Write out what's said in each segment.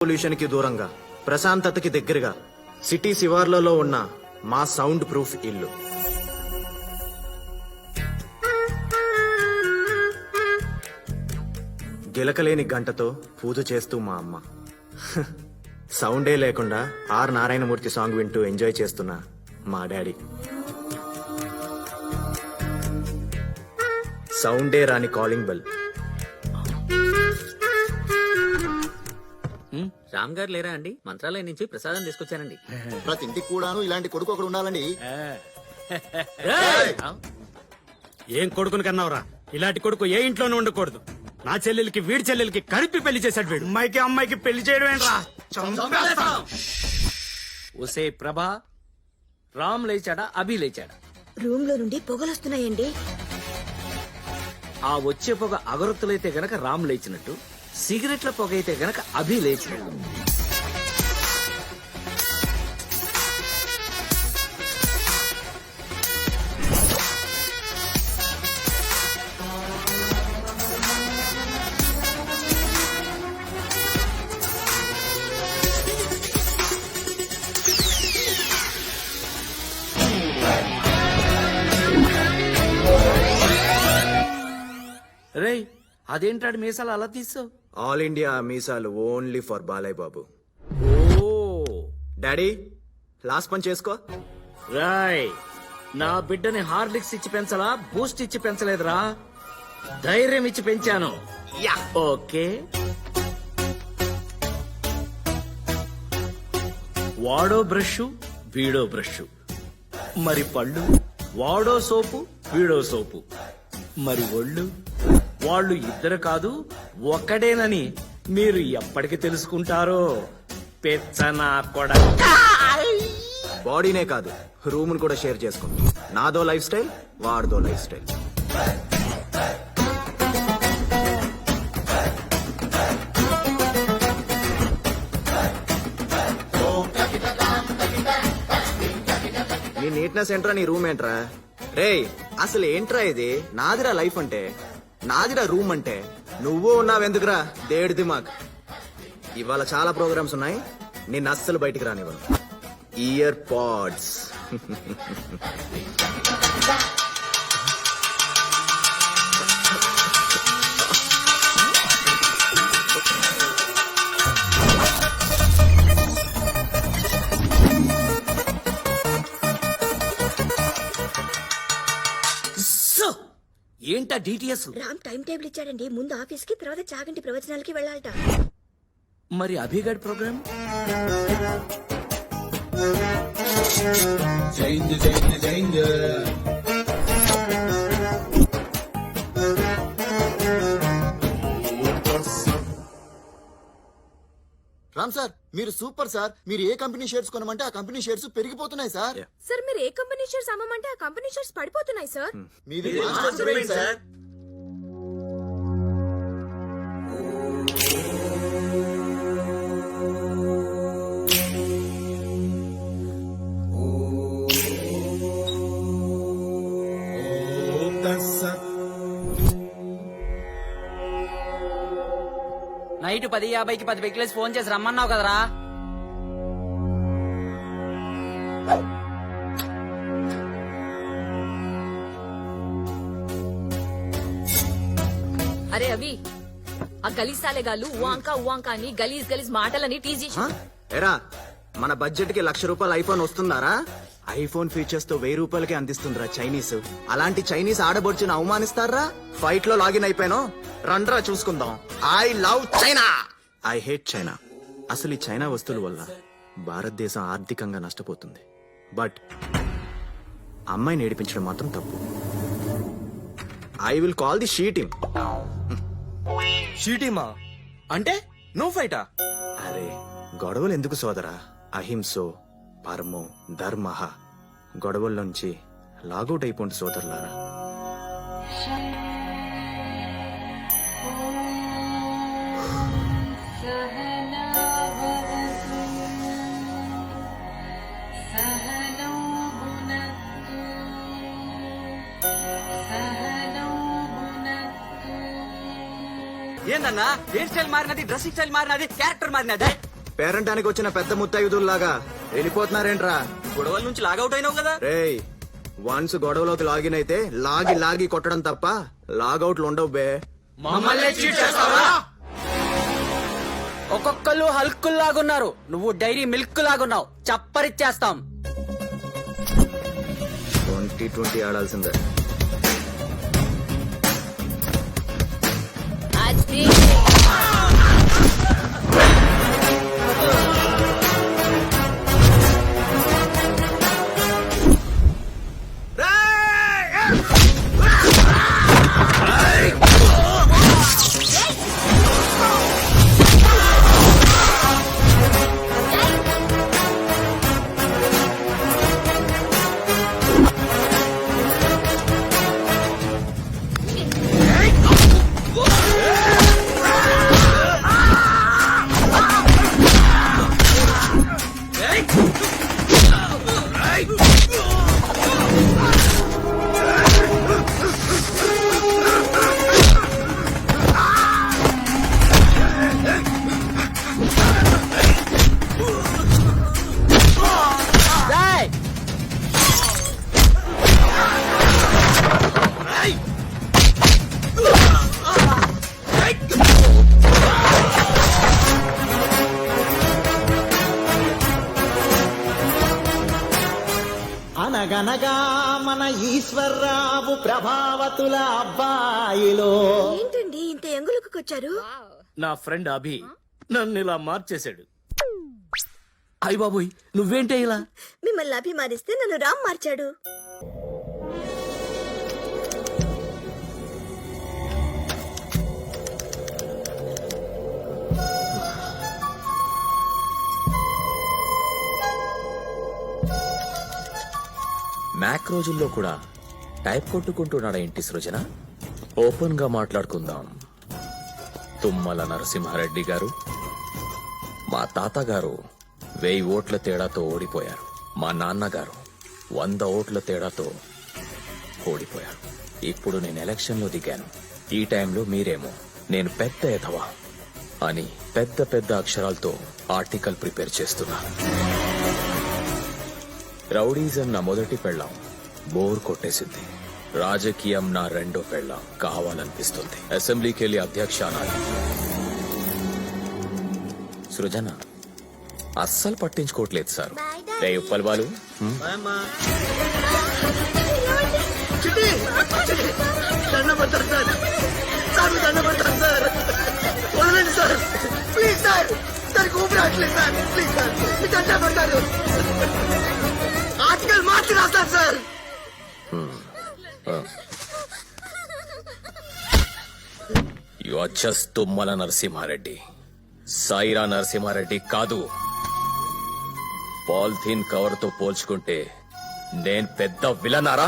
Pollution కి దూరంగా ప్రశాంతతకి దగ్గరగా సిటీ శివార్లలో ఉన్న మా సౌండ్ ప్రూఫ్ ఇల్లు. గిలకలేని గంటతో పూజ చేస్తూ మా అమ్మ. సౌండే లేకుండా ఆర్ నారాయణమూర్తి సాంగ్ వింటూ ఎంజాయ్ చేస్తున్న మా డాడీ. సౌండే రాని కాలింగ్ బెల్. రామ్ గారు లేరా అండి? మంత్రాలయం నుంచి ప్రసాదం తీసుకొచ్చానండి. ప్రతి ఇంటికి కూడాను ఇలాంటి కొడుకు ఒకడు ఉండాలండి. ఏం కొడుకుని కన్నావురా? ఇలాంటి కొడుకు ఏ ఇంట్లోనూ ఉండకూడదు. నా చెల్లెలికి వీడి చెల్లెలికి కలిపి పెళ్లి చేశాడు వీడు. అమ్మాయికి పెళ్లి చేయడం ఏంట్రా? ఒసే ప్రభా, రామ్ లేచాడా అభి లేచాడా? రూమ్ లో నుండి పొగలొస్తున్నాయండి. ఆ వచ్చే పొగ అగరొత్తులైతే గనక రామ్ లేచినట్టు, సిగరెట్ల పొగ అయితే గనక అభి లేచినట్టు. రేయ్, అదేంటాడు మీసాలు అలా తీసావు? ఆల్ ఇండియా మీసాలు ఓన్లీ ఫర్ బాలయ్య బాబు. ఓ డాడీ లాస్ట్ పని చేసుకో. రాయ్, నా బిడ్డని హార్లిక్స్ ఇచ్చి పెంచలా, బూస్ట్ ఇచ్చి పెంచలేదురా, ధైర్యం ఇచ్చి పెంచాను. ఓకే, వాడో బ్రష్ వీడో బ్రష్, మరి పళ్ళు వాడో సోపు వీడో సోపు, మరి ఒళ్ళు వాళ్ళు ఇద్దరు కాదు ఒక్కడేనని మీరు ఎప్పటికి తెలుసుకుంటారో పెచ్చనా కూడా. బాడీనే కాదు రూమ్ కూడా షేర్ చేసుకుంటాం. నాదో లైఫ్ స్టైల్, వాడిదో లైఫ్ స్టైల్. నీ నీట్నెస్ ఏంట్రా, నీ రూమ్ ఏంట్రా? రేయ్ అసలు ఏంట్రా ఇది? నాదిరా లైఫ్ అంటే, నాదిరా రూమ్ అంటే. నువ్వు ఉన్నావెందుకురా దేడి దిమాగ్. ఇవాళ చాలా ప్రోగ్రామ్స్ ఉన్నాయి, నిన్ను అస్సలు బయటికి రానివ్వను. Ear pods. ఏంటా డిటిఎస్? రామ్ టైం టేబుల్ ఇచ్చాడండి. ముందు ఆఫీస్ కి, తర్వాత చాగంటి ప్రవచనాలకి వెళ్ళాలట. మరి అభిగడ్ ప్రోగ్రామ్? రామ్ సార్, మీరు సూపర్ సార్. మీరు ఏ కంపెనీ షేర్స్ కొనమంటే ఆ కంపెనీ షేర్స్ పెరిగిపోతున్నాయి సార్. సార్ మీరు ఏ కంపెనీ షేర్స్ అమ్మమంటే ఆ కంపెనీ షేర్స్ పడిపోతున్నాయి సార్. మీరు మాస్టర్ బ్రెయిన్ సార్. నైట్ 10:50కి 10 వెహికల్స్ ఫోన్ చేసి రమ్మన్నావు కదరా. అరే అవి, ఆ గలీజ్ సాలెగాళ్ళు ఉవాంకా అని గలీజ్ మాటలని టీజ్ చేసి. ఎరా మన బడ్జెట్ కి ₹1,00,000 ఐఫోన్ వస్తుందారా? ఐఫోన్ ఫీచర్స్ తో ₹1000 అందిస్తుందిరా చైనీస్. అలాంటి చైనీస్ ఆడబొచ్చుని అవమానిస్తారా? ఫైట్ లో లాగిన్ అయిపోయాను, రండ్రా చూసుకుందాం. I love China, I hate China. అసలు ఈ చైనా వస్తువుల వల్ల భారతదేశం ఆర్థికంగా నష్టపోతుంది. బట్ అమ్మాయిని ఏడిపించడం మాత్రం తప్పు. I will call the she team. షీటీమా అంటే నో ఫైటా? అరే గొడవలు ఎందుకు సోదరా? అహింసో పరమో ధర్మః. గొడవల్లోంచి లాగౌట్ అయిపోండి సోదరులారా. ఏందన్నా హెయిర్ స్టైల్ మారినది, డ్రెస్సింగ్ స్టైల్ మారినది, క్యారెక్టర్ మారినది. పేరంటానికి వచ్చిన పెద్ద ముత్తైదుల్లాగా వెళ్ళిపోతున్నారేంట్రా? గొడవల నుంచి లాగౌట్ అయినావు కదా. రేయ్ వన్స్ గొడవలోకి లాగిన్ అయితే లాగి కొట్టడం తప్ప లాగౌట్లు ఉండవు బే. ఒక్కొక్కళ్ళు హల్క్ లాగున్నారు, నువ్వు డైరీ మిల్క్ లాగున్నావు. చప్పరిచ్చేస్తాం. 2020 ఆడాల్సిందే. అది రేయ్! అనగనగా మన ఈశ్వర్రావు ప్రభావతుల అబ్బాయిలో ఏంటండి ఇంత ఎంగులుకొచ్చారు? నా ఫ్రెండ్ అభి నన్ను ఇలా మార్చేశాడు. అయ్య బాబోయ్, నువ్వేంటే ఇలా? మిమ్మల్ని అభిమానిస్తే నన్ను రామ్ మార్చాడు. మ్యాక్ రోజుల్లో కూడా టైప్ కొట్టుకుంటున్నాడా ఏంటి సృజన? ఓపెన్ గా మాట్లాడుకుందాం. తుమ్మల నరసింహారెడ్డి గారు, మా తాతగారు 1000 ఓట్ల తేడాతో ఓడిపోయారు. మా నాన్నగారు 100 ఓట్ల తేడాతో ఓడిపోయారు. ఇప్పుడు నేను ఎలక్షన్ లో దిగాను. ఈ టైంలో మీరేమో నేను పెద్ద ఎదవా అని పెద్ద పెద్ద అక్షరాలతో ఆర్టికల్ ప్రిపేర్ చేస్తున్నారు. రౌడీజం నా మొదటి పెళ్ళాం, బోర్ కొట్టేసింది. రాజకీయం నా రెండో పెళ్ళాం, కావాలనిపిస్తుంది. అసెంబ్లీకి వెళ్లి అధ్యక్ష అనాలి. సృజన అస్సలు పట్టించుకోవట్లేదు సార్. రే ఉప్పల్ బాలు, ఆర్టికల్ మార్చి రాస్తారు sir. You are just Tummala Narasimha Reddy, Saira Narasimha Reddy కాదు. పాలిథీన్ కవర్ తో పోల్చుకుంటే నేను పెద్ద విలనారా?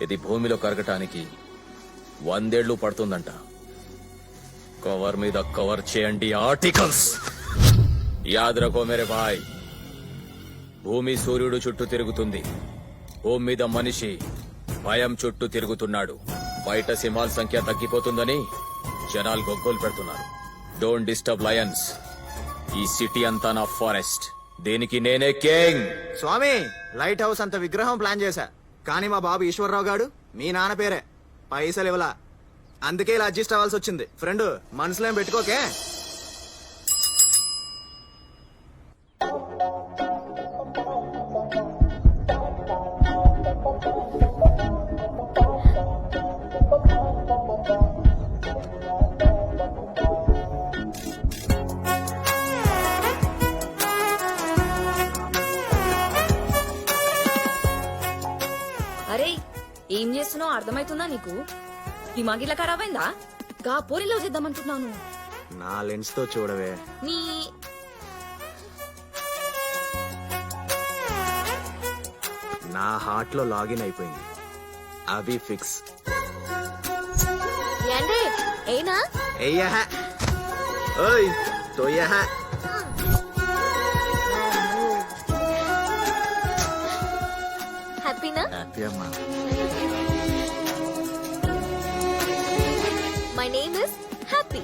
ఇది భూమిలో కరగటానికి 100 ఏళ్లు పడుతుందంట. కవర్ మీద కవర్ చేయండి ఆర్టికల్స్. యాద్ రఖో మేరే భాయ్, భూమి సూర్యుడు చుట్టూ తిరుగుతుంది, భూమి మీద మనిషి భయం చుట్టూ తిరుగుతున్నాడు. బయట సింహాల సంఖ్య తగ్గిపోతుందని జనాలు గొగ్గోలు పెడుతున్నారు. Don't disturb Lions. ఈ సిటీ అంతా నా ఫారెస్ట్, దీనికి నేనే కింగ్. స్వామి, లైట్ హౌస్ అంత విగ్రహం ప్లాన్ చేశా, కానీ మా బాబు ఈశ్వర్రావు గాడు మీ నాన్న పేరే, పైసలు ఇవ్వలా. అందుకే ఇలా అడ్జస్ట్ అవ్వాల్సి వచ్చింది. ఫ్రెండ్, మనసులో ఏం పెట్టుకోకే. అరే ఏం చేస్తున్నావు అర్థమైతుందా నీకు? దిమాగిలా ఖరాబ్ అయిందా? గా పోరిలో చేద్దామంటున్నాను. నా లెన్స్ తో చూడవే. నీ నా హార్ట్ లో లాగిన్ అయిపోయింది. అవి ఫిక్స్. ఏంటే ఏనా? ఎయ్యహ ఓయ్ తోయహ. హ్యాపీనా? హ్యాపీ అమ్మా. My name is Happy.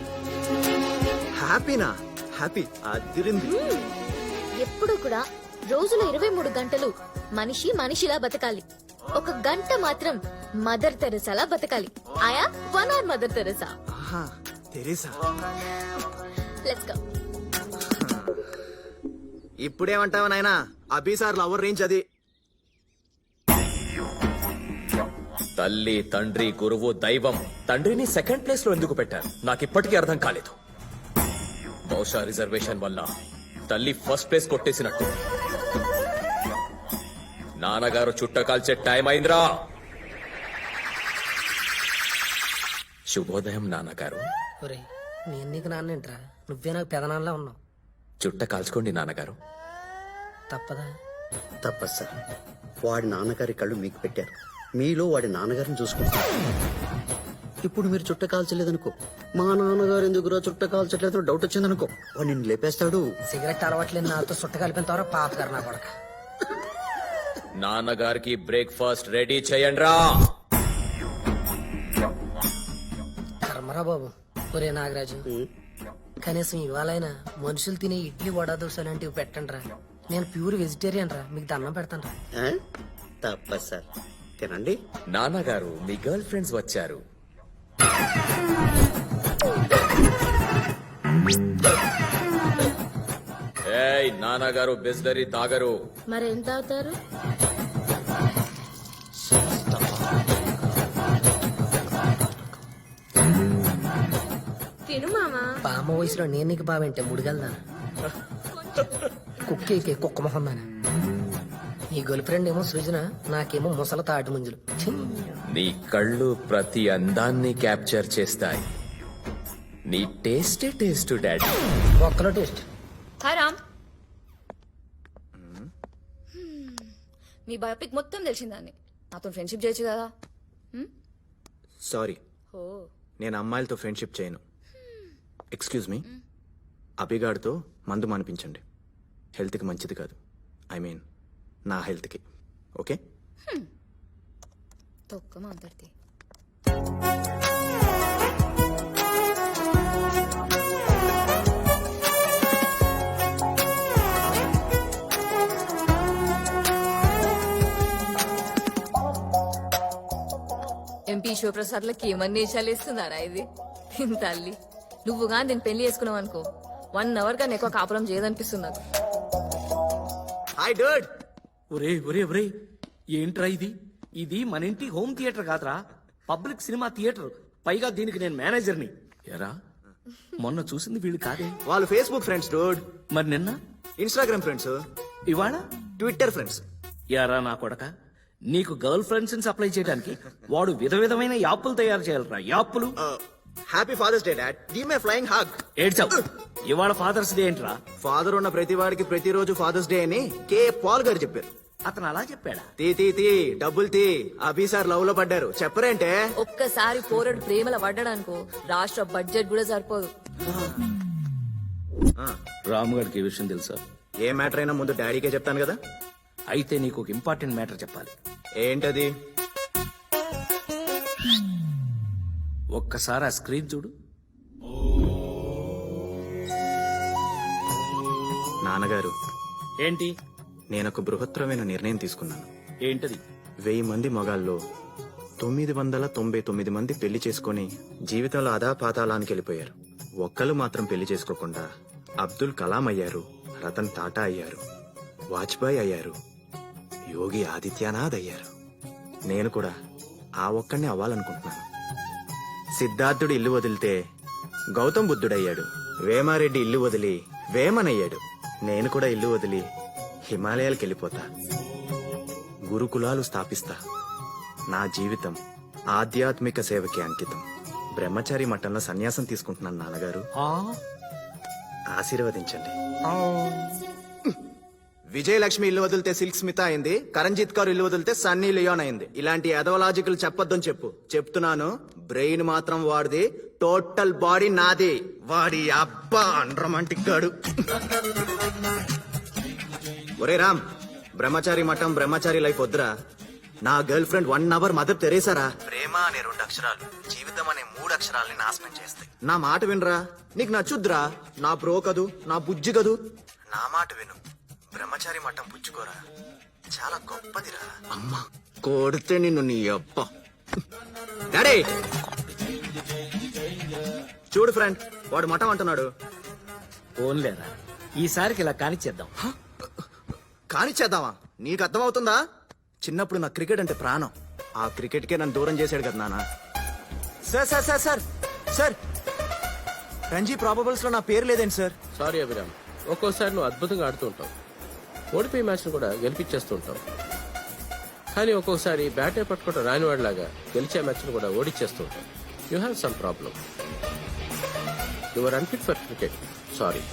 హ్యాపీనా? హ్యాపీ అదిరింది. ఎప్పుడు కూడా రోజులో 23 గంటలు మనిషి మనిషిలా బతకాలి. ఒక గంట మాత్రం మదర్ తెరెసాలా బతకాలి. ఆయా 1 hour మదర్ తెరెసా. ఆహా, తెరీసా. Let's go. ఇప్పుడేమంటావా నాయనా? అభిసార్ లవర్ రేంజ్ అది. తల్లి, తండ్రి, గురువు, దైవం. తండ్రిని సెకండ్ ప్లేస్ లో ఎందుకు పెట్టారు నాకు ఇప్పటికీ అర్థం కాలేదు. బహుశా రిజర్వేషన్ వల్ల తల్లి ఫస్ట్ ప్లేస్ కొట్టేసినట్టు. నాన్నగారు చుట్ట కాల్చే టైం అయిందిరా. శుభోదయం నాన్నగారు. ఒరే నేను నీకు నాన్నేంట్రా, నువ్వే నాకు పెదనాన్నలా ఉన్నావు. చుట్ట కాల్చుకోండి నాన్నగారు. తప్పదా? తప్పదు సార్. వాడి నాన్నగారి కళ్ళు మీకు పెట్టారు, మీలో వాడి నాన్నగారిని చూసుకుంటారు. ఇప్పుడు మీరు చుట్ట కాల్చలేదనుకో, మా నాన్నగారు ఎందుకురా చుట్ట కాల్చట్లేదు డౌట్ వచ్చిందనుకో, వాడు నిన్ను లేపేస్తాడు. సిగరెట్ అలవాట్లేదు నాతో సుట్ట కలిపిన తర్వాత పాతగారు నా కొడక. నాన్నగారికి బ్రేక్ఫాస్ట్ రెడీ చేయండిరా. కర్మరా బాబు. ఒరే నాగరాజు, కనీసం ఇవాళైనా మనుషులు తినే ఇడ్లీ వడ దోశ లాంటివి పెట్టండి రా. నేను ప్యూర్ వెజిటేరియన్ రా, మీకు దండం పెడతాను రా. ఆ? తప్పదు సార్, తినండి. నాన్నగారు మీ గర్ల్ ఫ్రెండ్స్ వచ్చారు. ఏయ్ నాన్నగారు బిస్లరీ తాగరు. మరేం తాగుతారు? తిను మామా. బామ్మ వయసులో నేను నీకు బావేంటే ముడిగలదా? కుక్కేకే కుక్క మొహం దానా. నీ గర్ల్ ఫ్రెండ్ ఏమో సృజన, నాకేమో ముసల తాటి ముంజులు. ఛీ! నీ కళ్ళు ప్రతి అందాన్ని క్యాప్చర్ చేస్తాయి. నీ టేస్టే టేస్ట్ డాడీ. ఒక్కలో టేస్ట్. హాయ్ రామ్. మీ బయోపిక్ మొత్తం తెలిసిందాన్ని. నాతో ఫ్రెండ్షిప్ చేయొచ్చు కదా. సారీ, ఓ నేను అమ్మాయిలతో ఫ్రెండ్షిప్ చేయను. ఎక్స్క్యూజ్ మీ, అభిగాడితో మందు మానిపించండి. హెల్త్కి మంచిది కాదు. ఐ మీన్ నా హెల్త్కి. ఓకే? తొక్క మాట్లాడితే. ఎంపీ శివప్రసాద్లకి ఏమన్నీ వేషాలు వేస్తున్నారా ఇది? తల్లి నువ్వుగా దీన్ని పెళ్లి చేసుకున్నావు అనుకో, 1 hour గా ఎక్కువ కాపురం చేయదనిపిస్తుంది నాకు. హాయ్ డర్డ్. ఒరే ఒరే ఒరే, ఏంట్రా ఇది? ఇది మన ఇంటి హోమ్ థియేటర్ కాదురా, పబ్లిక్ సినిమా థియేటర్. పైగా దీనికి నేను మేనేజర్ని. ఎరా మొన్న చూసింది వీళ్ళు కాదే. వాళ్ళు ఫేస్బుక్ ఫ్రెండ్స్ డూడ్. మరి నిన్న ఇన్స్టాగ్రామ్ ఫ్రెండ్స్. ఇవాళ ట్విట్టర్ ఫ్రెండ్స్. యారా నా కొడక, నీకు గర్ల్ ఫ్రెండ్స్ సప్లై చేయడానికి వాడు విధమైన యాప్లు తయారు చేయాలరా, యాప్లు. Happy father's day dad. Give me flying hug. ఏడ్చావు. ఇవాళ ఫాదర్స్ డే ఏంట్రా? ఫాదర్ ఉన్న ప్రతి వాడికి ప్రతిరోజు ఫాదర్స్ డే అని కే పాల్ గారు చెప్పారు. అతను అలా చెప్పాడా? తీ తీ తీ డబ్బులు తీ. అభిసార్ లవ్ లో పడ్డారు. చెప్పరేంటే? ఒక్కసారి పోరడు ప్రేమల పడ్డాడనుకో, రాష్ట్ర బడ్జెట్ కూడా సరిపోదు. రాము గారికి ఈ విషయం తెలుసా? ఏ మ్యాటర్ అయినా ముందు డాడీకే చెప్తాను కదా. అయితే నీకు ఒక ఇంపార్టెంట్ మ్యాటర్ చెప్పాలి. ఏంటది? ఒక్కసారి ఆ స్క్రీన్ చూడు. నాన్నగారు, ఏంటి? నేనొక బృహత్తరమైన నిర్ణయం తీసుకున్నాను. ఏంటది? 1000 మంది మగాల్లో 999 మంది పెళ్లి చేసుకుని జీవితంలో అధాపాతాళానికి వెళ్ళిపోయారు. ఒక్కళ్ళు మాత్రం పెళ్లి చేసుకోకుండా అబ్దుల్ కలాం అయ్యారు, రతన్ టాటా అయ్యారు, వాజ్పేయి అయ్యారు, యోగి ఆదిత్యనాథ్ అయ్యారు. నేను కూడా ఆ ఒక్కడిని అవ్వాలనుకుంటున్నాను. సిద్ధార్థుడు ఇల్లు వదిలితే గౌతమ్ బుద్ధుడయ్యాడు. వేమారెడ్డి ఇల్లు వదిలి వేమనయ్యాడు. నేను కూడా ఇల్లు వదిలి హిమాలయాలకు వెళ్ళిపోతా. గురుకులాలు స్థాపిస్తా. నా జీవితం ఆధ్యాత్మిక సేవకి అంకితం. బ్రహ్మచారి మఠంలో సన్యాసం తీసుకుంటున్నాను నాన్నగారు. ఆశీర్వదించండి. విజయలక్ష్మి ఇల్లు వదిలితే సిల్క్ స్మిత అయింది. కరణ్జిత్ కౌర్ ఇల్లు వదిలితే సన్నీ లియోన్ అయింది. ఇలాంటి ఎదవలాజికల్ చెప్పొద్దని చెప్పు. చెప్తున్నాను, బ్రెయిన్ మాత్రం వాడిది, టోటల్ బాడీ నాది. వాడి అబ్బా అన్రొమాంటిక్ గాడు. ఒరే రామ్, బ్రహ్మచారి మఠం బ్రహ్మచారి లైఫ్ వద్దురా. నా గర్ల్ ఫ్రెండ్ 1 hour మదర్ తెరేసారా. ప్రేమ అనే 2 అక్షరాలు, జీవితం అనే 3 అక్షరాల్ని నాశనం చేస్తాయి. నా మాట వినరా, నీకు నచ్చుద్రా. నా బ్రో కదూ, నా బుజ్జి కదూ. నా మాట విను, బ్రహ్మచారి మఠం పుచ్చుకోరా, చాలా గొప్పదిరా. అమ్మా కొడితే నిన్ను నీ అబ్బ. డాడీ చూడు ఫ్రెండ్, వాడు మఠం అంటున్నాడు. ఓన్లేరా ఈసారికి ఇలా కానిచ్చేద్దాం. కానిచ్చేద్దామా? నీకు అర్థమవుతుందా? చిన్నప్పుడు నాకు క్రికెట్ అంటే ప్రాణం. ఆ క్రికెట్కే నన్ను దూరం చేశాడు కదా నాన్న. Sir sir sir sir sir, Ranji probables లో నా పేరు లేదేంటి సార్? సారీ అభిరామ్, ఒక్కోసారి నువ్వు అద్భుతంగా ఆడుతూ ఉంటావు, ఓడిపోయే మ్యాచ్ కూడా గెలిపించేస్తూ ఉంటావు. కానీ ఒక్కొక్కసారి బ్యాటే పట్టుకుంటూ రానివాడిలాగా గెలిచే మ్యాచ్ కూడా ఓడిచ్చేస్తూ ఉంటావు. You have some problem. Your unfit for cricket. Sorry.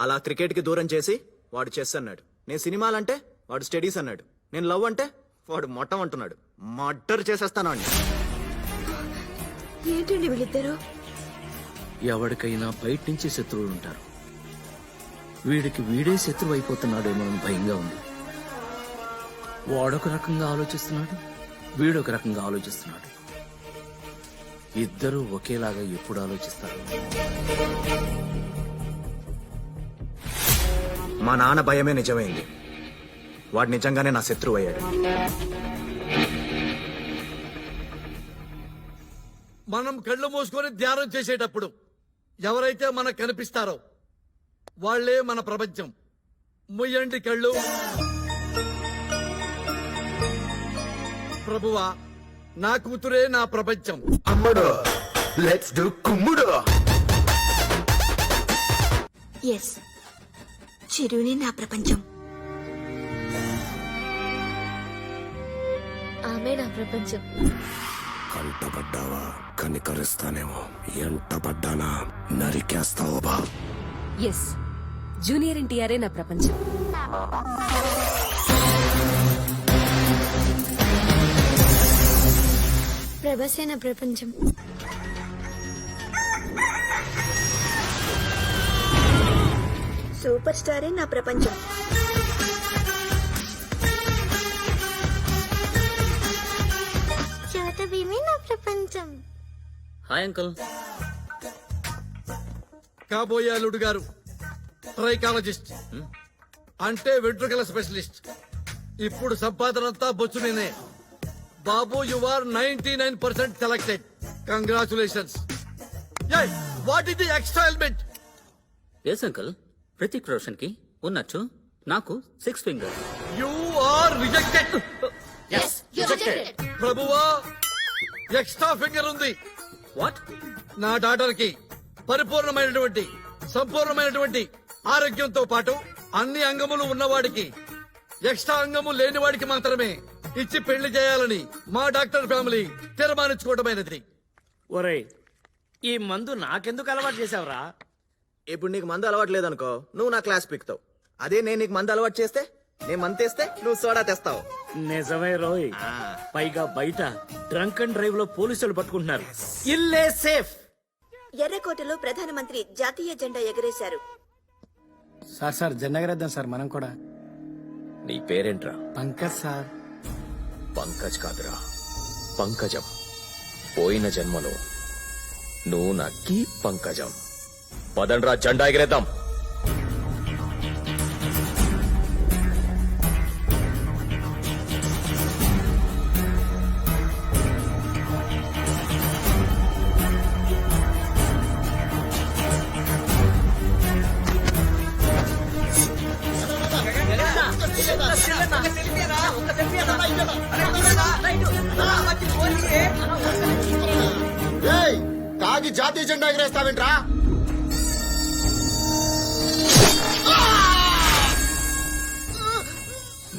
అలా క్రికెట్ కి దూరం చేసి వాడు చెస్ అన్నాడు, నేను సినిమాలంటే వాడు స్టడీస్ అన్నాడు, నేను లవ్ అంటే వాడు మొట్టం అంటున్నాడు. మర్డర్ చేసేస్తాను అండి. ఏంటండి వీళ్ళిద్దరు? ఎవరికైనా బయట నుంచి శత్రువులు ఉంటారు. వీడికి వీడే శత్రువు అయిపోతున్నాడేమో అని భయంగా ఉంది. వాడొక రకంగా ఆలోచిస్తున్నాడు, వీడొక రకంగా ఆలోచిస్తున్నాడు. ఇద్దరూ ఒకేలాగా ఎప్పుడు ఆలోచిస్తారు? మా నాన్న భయమే నిజమైంది. వాడు నిజంగానే నా శత్రువు అయ్యాడు. మనం కళ్ళు మూసుకొని ధ్యానం చేసేటప్పుడు ఎవరైతే మనకు కనిపిస్తారో వాళ్లే మన ప్రపంచం. ముయ్యండి కళ్ళు. ప్రభువా, నా కూతురే నా ప్రపంచం. అమ్మడు, లెట్స్ డు కుమ్ముడు. ఎస్, చిరుని నా ప్రపంచం. ఆమె నా ప్రపంచం. కంటపడ్డావా? కనికరిస్తానేమో. ఎంట పడ్డానా? నరికేస్తావో బా. ఎస్, జూనియర్ ఎన్టీఆరే నా ప్రపంచం. ప్రభాసే నా ప్రపంచం. సూపర్ స్టారే నా ప్రపంచం. చోటభీమే నా ప్రపంచం. Hi uncle. కాబోయే అల్లుడు గారు ట్రైకాలజిస్ట్ అంటే వెంట్రుకల స్పెషలిస్ట్. ఇప్పుడు సంపాదనంతా బొచ్చునేనే. బాబు, you are 99% selected. Congratulations. What is the extra element? Yes uncle, Prateek Roshan కి ఉన్నచ్చు నాకు 6 ఫింగర్. You are rejected. ప్రభువా, ఎక్స్ట్రా ఫింగర్ ఉంది. వాట్? నా డాటర్ కి పరిపూర్ణమైనటువంటి సంపూర్ణమైనటువంటి ఆరోగ్యంతో పాటు అన్ని అంగములు ఉన్నవాడికి ఎక్స్ట్రా అంగము లేని వాడికి మాత్రమే ఇచ్చి పెళ్లి చేయాలని మా డాక్టర్ ఫ్యామిలీ తీర్మానించుకోవటమైనది. ఒరేయ్, ఈ మందు నాకెందుకు అలవాటు చేసావురా? ఇప్పుడు నీకు మందు అలవాటు లేదనుకో, నువ్వు నా క్లాస్ పిక్తావు. అదే నేను నీకు మందు అలవాటు చేస్తే, నేను మందు తెస్తే నువ్వు సోడా తెస్తావు. నిజమే రోయ్. పైగా బయట డ్రంక్ అండ్ డ్రైవ్ లో పోలీసులు పట్టుకుంటున్నారు. ఇల్లే సేఫ్. ఎర్రకోటలో ప్రధానమంత్రి జాతీయ జెండా ఎగరేశారు. సార్ జెండా ఎగరేద్దాం సార్ మనం కూడా. నీ పేరేంట్రా? పంకజ్ సార్. పంకజ్ కాదురా, పంకజం. పోయిన జన్మలో నువ్వు నా కీ పంకజం. పదండ్రా, జెండా ఎగిరేద్దాం. ఏయ్, తాగి జాతీయ జెండా ఎగరేస్తావేంట్రా?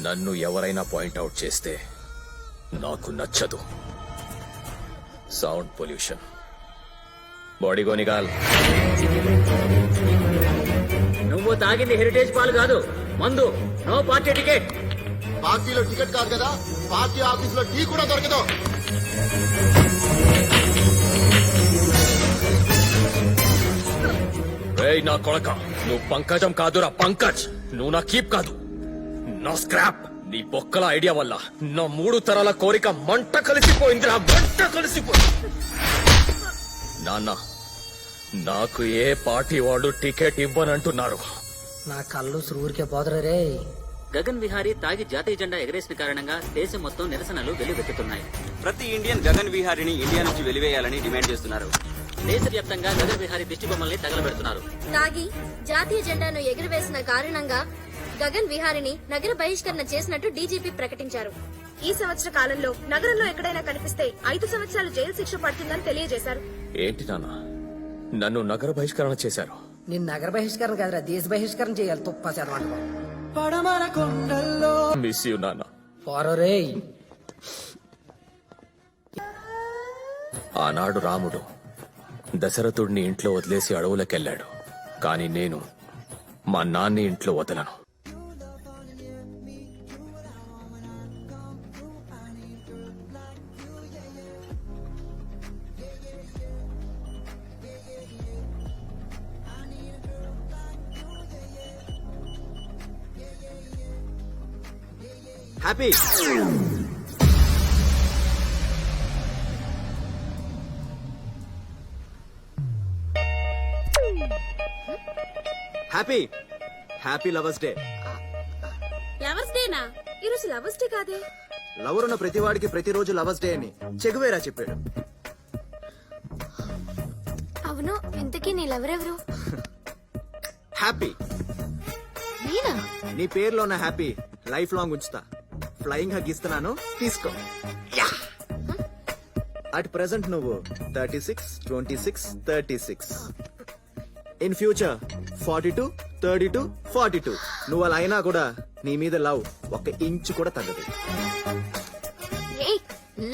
నన్ను ఎవరైనా పాయింట్అవుట్ చేస్తే నాకు నచ్చదు. Sound pollution. బాడీ గోనిగాల్. నువ్వు తాగింది హెరిటేజ్ పాలు కాదు, మందు. No party ticket. పార్టీలో టికెట్ కాదు కదా, పార్టీ ఆఫీస్ లో టీ కూడా దొరకదు. రేయ్ నా కొడక, నువ్వు పంకజం కాదురా పంకజ్. నువ్వు నా కీప్ కాదు, నా స్క్రాప్. నీ బొక్కల ఐడియా వల్ల నా 3 తరాల కోరిక మంట కలిసిపోయింది, మంట కలిసిపోయింది. నాన్న, నాకు ఏ పార్టీ వాళ్ళు టికెట్ ఇవ్వనంటున్నారు. నా కళ్ళు ఊరికే పోదరు రే. గగన్ విహారీ తాగి జాతీయ జెండా ఎగరేసిన కారణంగా దేశం మొత్తం నిరసనలు వెల్లువెత్తుతున్నాయి. ప్రతి ఇండియన్ గగన్ విహారిని ఇండియా నుంచి వెలివేయాలని డిమాండ్ చేస్తున్నారు. దేశవ్యాప్తంగా గగన్ విహారీ దిష్టి బొమ్మల్ని తగలబెడుతున్నారు. తాగి జాతీయ జెండాను ఎగురవేసిన కారణంగా గగన్ విహారిని నగర బహిష్కరణ చేసినట్టు డీజీపీ ప్రకటించారు. ఈ సంవత్సర కాలంలో నగరంలో ఎక్కడైనా కనిపిస్తే 5 సంవత్సరాలు జైలు శిక్ష పడుతుందని తెలియజేశారు. ఏంటి నాన్న, నన్ను నగర బహిష్కరణ చేశారు? నేను నగర బహిష్కరణ కాదురా, దేశ బహిష్కరణ చేయాలి. తుప్పా చదవండి మిస్ యూ నాన్న. పోరో రే. ఆనాడు రాముడు దశరథుడిని ఇంట్లో వదిలేసి అడవులకెళ్ళాడు. కాని నేను మా నాన్ని ఇంట్లో వదలను. Happy happy happy lovers day. Lovers డేనా? ఈరోజు లవర్స్ డే కాదే. లవర్ ఉన్న ప్రతివాడికి ప్రతిరోజు లవర్స్ డే అని చెగువేరా చెప్పాడు. అవును, ఇంతకీ నీ లవరెవరు? హ్యాపీ. నేనా? నీ పేరులో ఉన్న హ్యాపీ లైఫ్ లాంగ్ ఉంచుతా. ఫ్లయింగ్ హగ్ ఇస్తున్నాను, తీసుకో. అట్ ప్రెసెంట్ నువ్వు 36, 26, 36. In future 42, 32, 42. నువ్వు అలా అయినా కూడా నీ మీద లవ్ 1 ఇంచు కూడా తగ్గదు.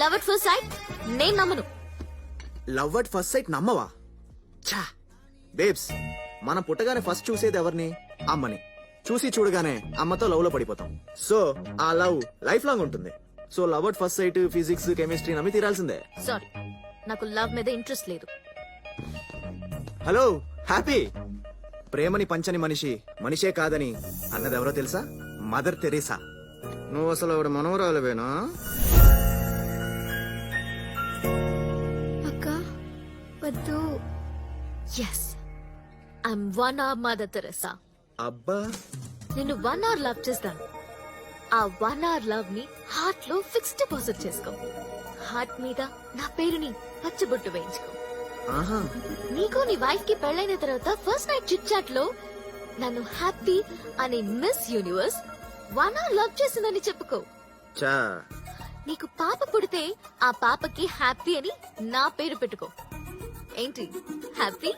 లవ్ అట్ ఫస్ట్ సైట్ నేను నమ్మను. లవ్ అట్ ఫస్ట్ సైట్ నమ్మవా? ఛా బేబ్స్, మనం పుట్టగానే ఫస్ట్ చూసేది ఎవరిని? అమ్మని. చూసి చూడగానే అమ్మతో లవ్ లో పడిపోతాం. సో ఆ లవ్ లైఫ్ లాంగ్ ఉంటుంది. So love at first site, physics, chemistry నమ్మి తీరాల్సిందే. సారీ, నాకు లవ్ మీద ఇంట్రెస్ట్ లేదు. హలో హ్యాపీ, ప్రేమని పంచని మనిషి మనిషే కాదని అన్నది ఎవరో తెలుసా? Mother Teresa. నువ్వు అసలు ఆవిడ మనవరాలువేనా? అక్క వద్దు. Yes, I'm 1 hour Mother Teresa. అబ్బా, నిన్ను 1 hour లవ్ చేస్తాను. ఆ 1 hour లవ్ ని హార్ట్ లో ఫిక్స్ డిపాజిట్ చేసుకో. హార్ట్ మీద నా పేరుని పచ్చబొట్టు వేయించుకో. ఆహా, నీకు నీ వైఫ్ కి పెళ్ళైన తర్వాత ఫస్ట్ నైట్ చిట్ చాట్ లో నన్ను హ్యాపీ అనే మిస్ యూనివర్స్ 1 hour లవ్ చేసిందని చెప్పుకో. చా, నీకు పాప పుడితే ఆ పాపకి హ్యాపీ అని నా పేరు పెట్టుకో. ఏంటి హ్యాపీ?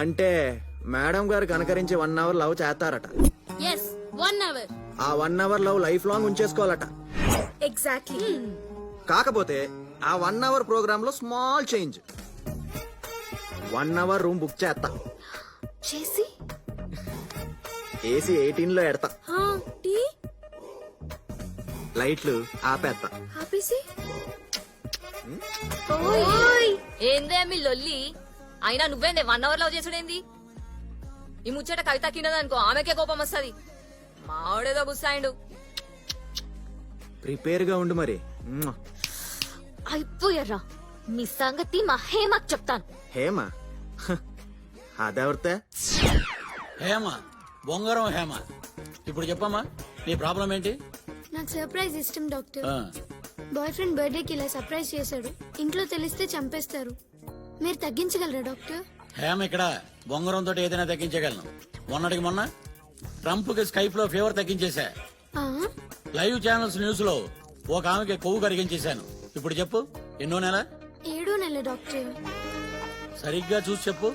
అంటే మేడం గారు కనకరించి 1 hour లవ్ చేస్తారట. Yes, 1 hour. ఆ 1 hour లవ్ లైఫ్ లాంగ్ ఉంచేసుకోవాలట. ఎగ్జాక్ట్లీ. కాకపోతే ఆ 1 hour ప్రోగ్రామ్ లో small change. 1 hour room book చేస్తా. చేసి ఏసీ 18 లో ఎడతా. టీ లైట్లు ఆపేస్తా. ఆపేసి ఏందే మీ లొల్లి? అయినా నువ్వేందే 1 hour లవ్ చేసుడేంది? ఈ ముచ్చట కవిత కిన్నదనుకో ఆమెకే కోపం వస్తుంది. మావాడేదో గుస్సాయిండు. ప్రిపేర్ గా ఉండు మరి. అయిపోయారా? మీ సంగతి మా హేమకు చెప్తాను. హేమ అదెవరితే? హేమ, బొంగరం హేమ. ఇప్పుడు చెప్పమ్మా, నీ ప్రాబ్లం ఏంటి? నాకు సర్ప్రైజ్ ఇష్టం డాక్టర్. బాయ్ ఫ్రెండ్ బర్త్డే కి ఇలా సర్ప్రైజ్ చేశాడు. ఇంట్లో తెలిస్తే చంపేస్తారు. మీరు తగ్గించగలరా డాక్టర్? హేమ ఇక్కడ బొంగరంతో ఏదైనా తగ్గించగలను. మొన్నటికి మొన్న ట్రంప్ కి స్కైప్ లో ఫీవర్ తగ్గించేశా. లైవ్ ఛానల్స్ న్యూస్ లో ఒక ఆమెకి కొవ్వు కరిగించేశాను. ఇప్పుడు చెప్పు, ఎన్నో నెల? 7వ నెల డాక్టర్. సరిగ్గా చూసి చెప్పు.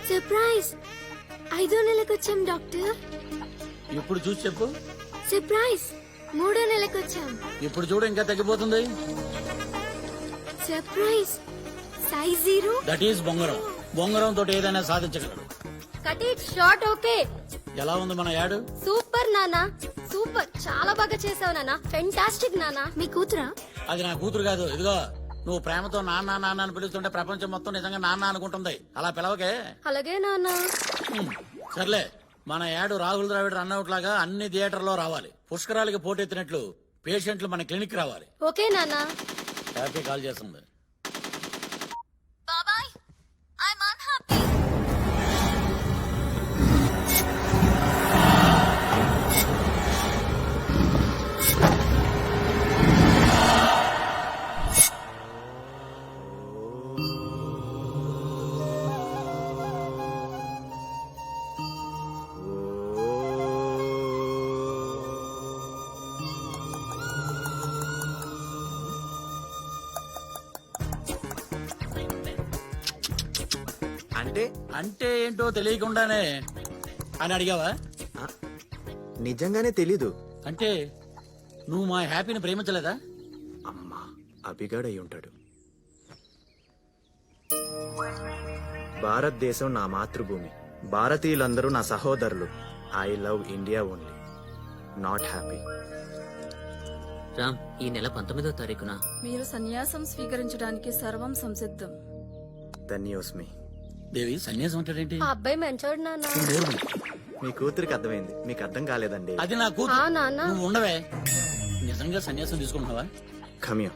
సర్ప్రైజ్, 5వ నెలకు వచ్చాం డాక్టర్. ఇప్పుడు చూసి చెప్పు. సర్ప్రైజ్, 3వ నెలకు వచ్చాం. ఇప్పుడు చూడు, ఇంకా తగ్గిపోతుంది. Surprise, size 0. దట్ ఈస్ బొంగరం. బొంగరం తోటి ఏదైనా సాధించగలడు. Cut it short. ఓకే. ఎలా ఉంది మన యాడ్? సూపర్ నానా, సూపర్. చాలా బాగా చేసావు నానా. ఫెంటాస్టిక్ నానా. మీ కూతురా? అది నా కూతురు కాదు. ఇదిగో, నువ్వు ప్రేమతో నాన్న నాన్న అని పిలుస్తుంటే ప్రపంచం మొత్తం నిజంగా నాన్న అనుకుంటుంది. అలా పిలవకే. అలాగే నానా. సర్లే, మన యాడ్ రాహుల్ ద్రావిడ్ రన్అట్ లాగా అన్ని థియేటర్లో రావాలి. పుష్కరాలకి పోటెత్తినట్లు పేషెంట్లు మన క్లినిక్ రావాలి. ఓకే నాన్న. హ్యాపీ కాల్ చేస్తుంది. బాబాయ్ ఐఎమ్ అన్హ్యాపీ. అంటే అంటే ఏంటో తెలియకుండానే అని అడిగావా? నిజంగానే తెలీదు. అంటే నువ్వు మా హ్యాపీని ప్రేమించలేదా? అమ్మా అభిగాడై ఉంటాడు. భారతదేశం నా మాతృభూమి, భారతీయులందరూ నా సహోదరులు. I love India only, not happy. Ram, ఈ నెల 19వ తారీఖున మీరు సన్యాసం స్వీకరించడానికి సర్వం సంసిద్ధం. ధన్యోస్మి. దేవి సన్యాసం అంటాడేంటి? ఆ అబ్బాయి మంచోడు నాన్న. మీ కూతురికి అర్థమైంది, మీకు అర్థం కాలేదండి. అది నా కూతురు. ఆ నాన్న. నువ్వు ఉండవే. నిజంగా సన్యాసం తీసుకుంటున్నావా? ఖమ్యం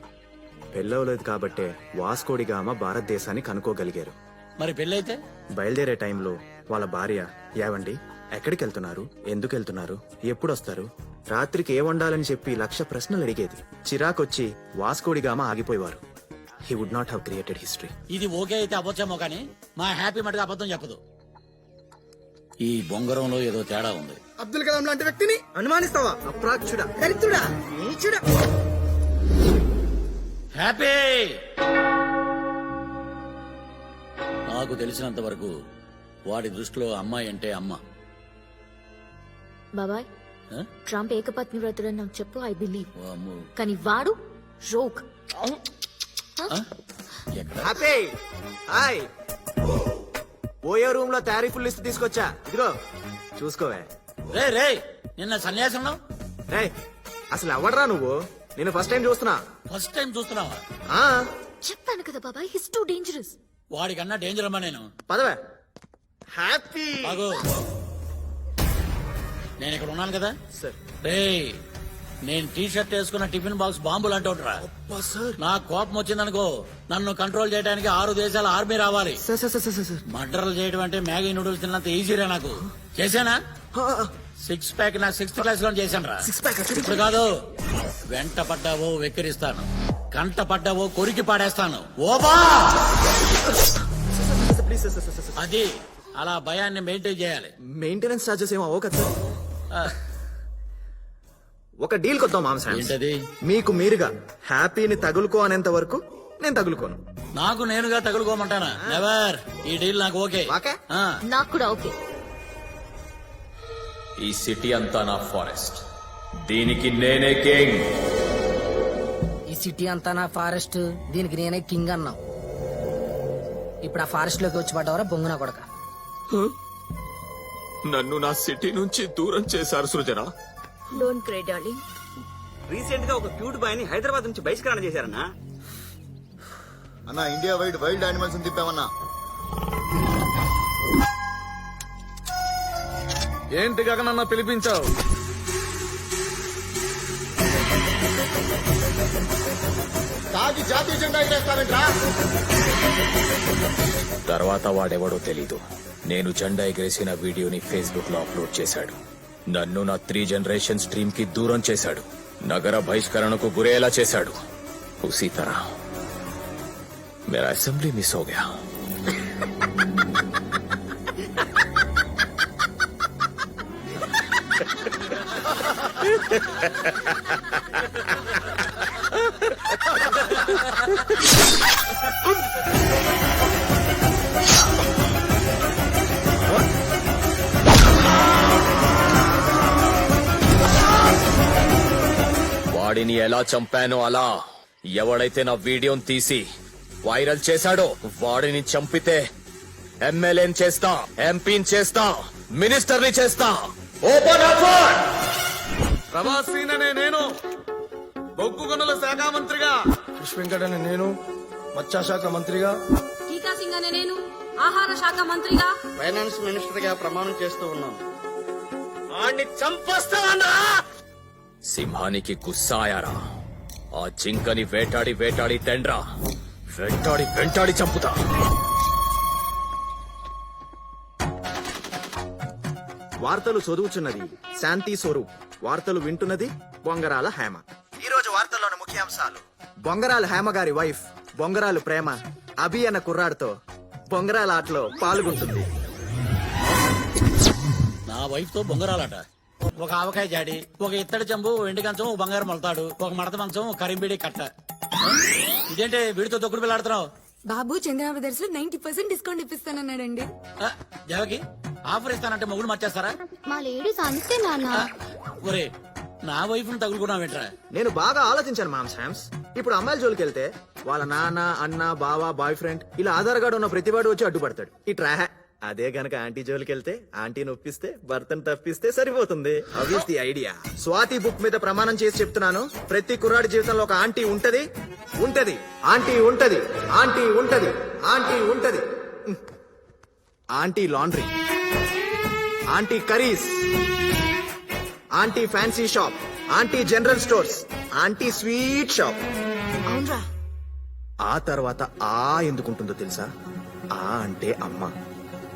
పెళ్ళవలేదు కాబట్టే వాస్కోడిగామ భారతదేశాన్ని కనుక్కోగలిగారు. మరి పెళ్ళైతే? బయలుదేరే టైంలో వాళ్ళ భార్య, ఏవండి ఎక్కడికి వెళ్తున్నారు, ఎందుకు వెళ్తున్నారు, ఎప్పుడు వస్తారు, రాత్రికి ఏ వండాలని చెప్పి 1,00,000 ప్రశ్నలు అడిగేది. చిరాకొచ్చి వాస్కోడిగామ ఆగిపోయేవారు. He would not have created history. ఇది ఓకే అయితే అవ్వచ్చేమో కానీ మా హ్యాపీ మటుకు అబద్ధం చెప్పదు. ఈ బొంగరంలో ఏదో తేడా ఉంది. అబ్దుల్ కలాం లాంటి వ్యక్తిని అనుమానిస్తావా? అప్రాచ్యుడా, దరిద్రుడా, నీచుడా. హ్యాపీ నాకు తెలిసినంత వరకు వాడి దృష్టిలో అమ్మాయి అంటే అమ్మ. బాబాయ్ ఆ? ట్రంప్ ఏకపత్ని వ్రతుడని నాకు చెప్పు, ఐ బిలీవ్. ఓ అమ్మో. కానీ వాడు జోక్. ఆ? ఎక్కడ? Happy hi. పోయే రూమ్ లో తారీఫుల్ లిస్ట్ తీసుకొచ్చా, ఇదిగో చూసుకోవే. రే రే నిన్న సన్యాసంలో రే అసలు ఎవడరా నువ్వు? నేను ఫస్ట్ టైం చూస్తున్నా. ఫస్ట్ టైం చూస్తున్నావా? ఆ చెప్పాను కదా బాబాయ్, హిస్ టూ డేంజరస్. వాడికన్నా డేంజర్ అమ్మా నేను. పదవే. హ్యాపీ బాగు నేను ఇక్కడ ఉన్నాను కదా. సార్. రే నేను టీ షర్ట్ వేసుకున్న టిఫిన్ బాక్స్ బాంబులు అంటుంటరా. సార్ నా కోపం వచ్చిందనుకో నన్ను కంట్రోల్ చేయడానికి 6 దేశాల ఆర్మీ రావాలి. Sir sir sir sir sir. మర్డర్లు చేయడం అంటే మ్యాగీ నూడిల్స్ తిన్నంత ఈజీరా నాకు. చేశానా? 6 ప్యాక్ నా 6th క్లాస్ లో చేశాను రా. 6 ప్యాక్ ఇప్పుడు కాదు. వెంట పడ్డావో వెక్కిరిస్తాను, కంట పడ్డావో కొరికి పాడేస్తాను. ఓబా ప్లీజ్ సార్ సార్ సార్. అది అలా భయాన్ని మెయింటైన్ చేయాలి. మెయింటెనెన్స్ చార్జెస్ ఏమో కదా సార్. ఆ, ఒక డీల్ కొద్దాం మామ్ సార్. ఏంటది? మీకు మీరుగా హ్యాపీని తగులుకో అనేంత వరకు నేను తగులుకోను. నాకు నేనుగా తగులుకోమంటానా? నెవర్. ఈ డీల్ నాకు ఓకే. ఓకే? ఆ, నాకు కూడా ఓకే. ఈ సిటీ అంతా నా ఫారెస్ట్, దీనికి నేనే కింగ్. ఈ సిటీ అంతా నా ఫారెస్ట్, దీనికి నేనే కింగ్ అన్నావు. ఇప్పుడు ఆ ఫారెస్ట్ లోకి వచ్చి పడ్డవరా బొంగునా కొడక. నన్ను నా సిటీ నుంచి దూరం చేశారు Srujana. Don't cry darling. Recent గా ఒక క్యూట్ బాయ్ ని హైదరాబాద్ నుంచి బహిష్కరణ చేశారన్నా. అన్న ఇండియా వైడ్ వైల్డ్ యానిమల్స్ తిప్పామన్నా. ఏంటి గగనన్న పిలిపించావు? తాగి జాతీయ జెండా ఎగరేస్తావేంట్రా? తర్వాత వాడెవడో తెలీదు, నేను జెండా ఎగరేసిన వీడియోని ఫేస్బుక్ లో అప్లోడ్ చేశాడు. నన్ను నా 3 జనరేషన్స్ డ్రీమ్ కి దూరం చేశాడు, నగర బహిష్కరణకు గురేలా చేశాడు. ఉసీ తరహ मेरा असेंबली मिस हो गया. వాడిని ఎలా చంపానో అలా ఎవడైతే నా వీడియోని తీసి వైరల్ చేశాడో వాడిని చంపితే ఎమ్మెల్యేని చేస్తా, ఎంపీని చేస్తా, మినిస్టర్ని చేస్తా. Open up. ప్రభాసీననే నేను బొగ్గు గనుల శాఖ మంత్రిగా, పుష్పెంకటనే నేను మత్స్యశాఖ మంత్రిగా, టీకా సింగ్ అనే నేను ఆహార శాఖ మంత్రిగా, ఫైనాన్స్ మినిస్టర్ గా ప్రమాణం చేస్తూ ఉన్నాను. వాడిని చంపేస్తానా? సింహానికి గుస్సాయారా ఆ జింకని వేటాడి వేటాడి తెండ్రా వెంటాడి వెంటాడి చంపుతా. వార్తలు చదువుచున్నది శాంతి స్వరూప్. వార్తలు వింటున్నది బొంగరాల హేమ. ఈ రోజు వార్తల్లోని ముఖ్యాంశాలు: బొంగరాల హేమ గారి వైఫ్ బొంగరాలు ప్రేమ అభి అన్న కుర్రాడితో బొంగరాల ఆటలో పాల్గొంటుంది. నా వైఫ్ తో బొంగరాలట. ఒక ఆవకాయ జాడి, ఒక ఇత్తడి చెంబు, ఎండి కంచం, ఒక బంగారు మొలతాడు, ఒక మడత మంచం, ఒక కరింబీడి కట్ట. ఇదేంటి వీడితో తొక్కుడు పిల్లాడుతున్నావు? బాబు చంద్ర బ్రదర్స్ లో 90% డిస్కౌంట్ ఇప్పిస్తానన్నాడండి. దేవకి ఆఫర్ ఇస్తానంటే మొగుడు మర్చేస్తారా? మా లేడీస్ అంతే నాన్న. ఒరే నా వైఫ్ ను తగులుకున్నావేంట్రా? నేను బాగా ఆలోచించాను మామ్ శామ్స్. ఇప్పుడు అమ్మాయిల జోలికి వెళ్తే వాళ్ళ నాన్న, అన్న, బావ, బాయ్ ఫ్రెండ్ ఇలా ఆధార్ కార్డు ఉన్న ప్రతివాడు వచ్చి అడ్డుపడతాడు. ఇట్రా. అదే గనక ఆంటీ జోలికి వెళ్తే ఆంటీని ఒప్పిస్తే భర్తను తప్పిస్తే సరిపోతుంది. అవిస్ ది ఐడియా. స్వాతి బుక్ మీద ప్రమాణం చేసి చెప్తున్నాను, ప్రతి కుర్రాడి జీవితంలో ఒక ఆంటీ ఉంటది. ఉంటది ఆంటీ ఉంటది. ఆంటీ ఉంటది. ఆంటీ ఉంటది. Aunty laundry, aunty curries, aunty fancy shop, aunty general stores, aunty sweet shop. అవునరా. ఆ తర్వాత ఆ ఎందుకుంటుందో తెలుసా? ఆ అంటే అమ్మ,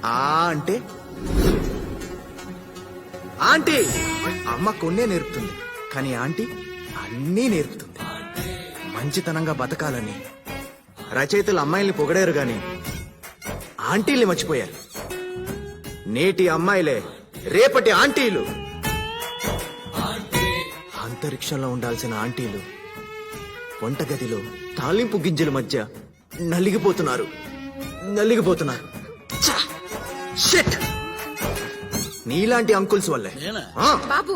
ఆ అంటే ఆంటీ. అమ్మ కొన్నే నేర్పుతుంది, కానీ ఆంటీ అన్నీ నేర్పుతుంది. మంచితనంగా బతకాలని రచయితలు అమ్మాయిల్ని పొగడారు గాని ఆంటీల్ని మర్చిపోయారు. నేటి అమ్మాయిలే రేపటి ఆంటీలు. అంతరిక్షంలో ఉండాల్సిన ఆంటీలు వంటగదిలో తాలింపు గింజల మధ్య నలిగిపోతున్నారు. షిట్. నీలాంటి అంకుల్స్ వల్లే. ఆ, బాబు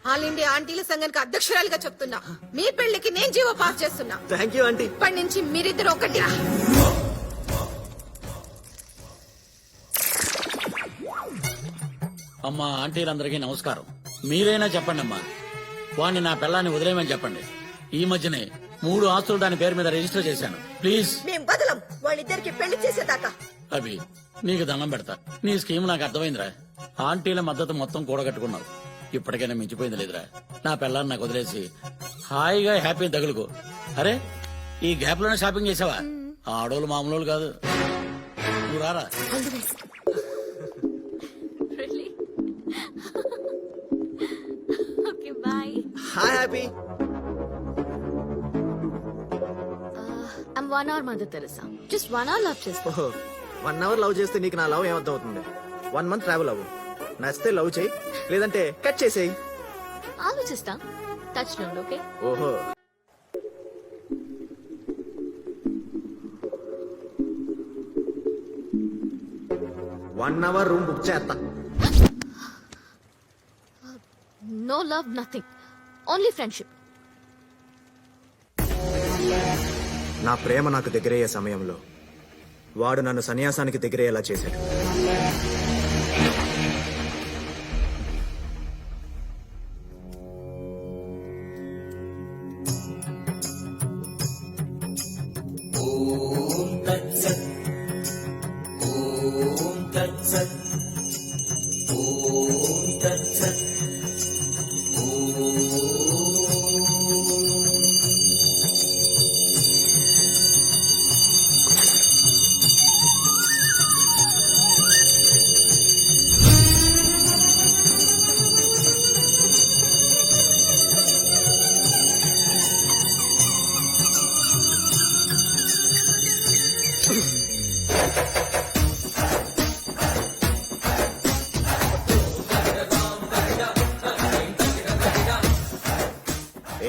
ఆల్ ఇండియా ఆంటీల సంఘానికి అధ్యక్షురాలుగా చెప్తున్నా, మీ పెళ్లికి నేను జీవో పాస్ చేస్తున్నా. Thank you aunty. ఇప్పటి నుంచి మీరిద్దరు ఒకటి. అమ్మా ఆంటీలందరికీ నమస్కారం. మీరైనా చెప్పండి అమ్మా, వాణ్ణి నా పిల్లాన్ని వదిలేయమని చెప్పండి. ఈ మధ్యనే 3 ఆస్తులు దాని పేరు మీద రిజిస్టర్ చేశాను. ప్లీజ్. మేం బదలం వాళ్ళిద్దరికి పెళ్లి చేసేదాకా. అవి నీకు దండం పెడతా. నీ స్కీమ్ నాకు అర్థమైందిరా. ఆంటీల మద్దతు మొత్తం కూడగట్టుకున్నావు. ఇప్పటికైనా మించిపోయింది లేదురా. నా పిల్లాన్ని నాకు వదిలేసి హాయిగా హ్యాపీ తగులుకో. అరే ఈ గ్యాప్ లోనే షాపింగ్ చేసావా? ఆడోళ్ళు మామూలు కాదు. నువ్వు రారా. Hi happy. I'm 1 hour Mother Teresa. Just 1 hour love చేస్తా. 1 hour లవ్ చేస్తే నీకు నా లవ్ ఏమర్థం అవుతుంది? 1 month ట్రావెల్ అవ్వు. నచ్చితే లవ్ చేయి, లేదంటే కట్ చేసేయి. ఆలోచిస్తా. టచ్ నుండి ఓకే. ఓహో. వన్ అవర్ రూమ్ బుక్ చేస్తా. No love, nothing. Only friendship. నా ప్రేమ నాకు దగ్గరయ్యే సమయంలో వాడు నన్ను సన్యాసానికి దగ్గరయ్యేలా చేశాడు.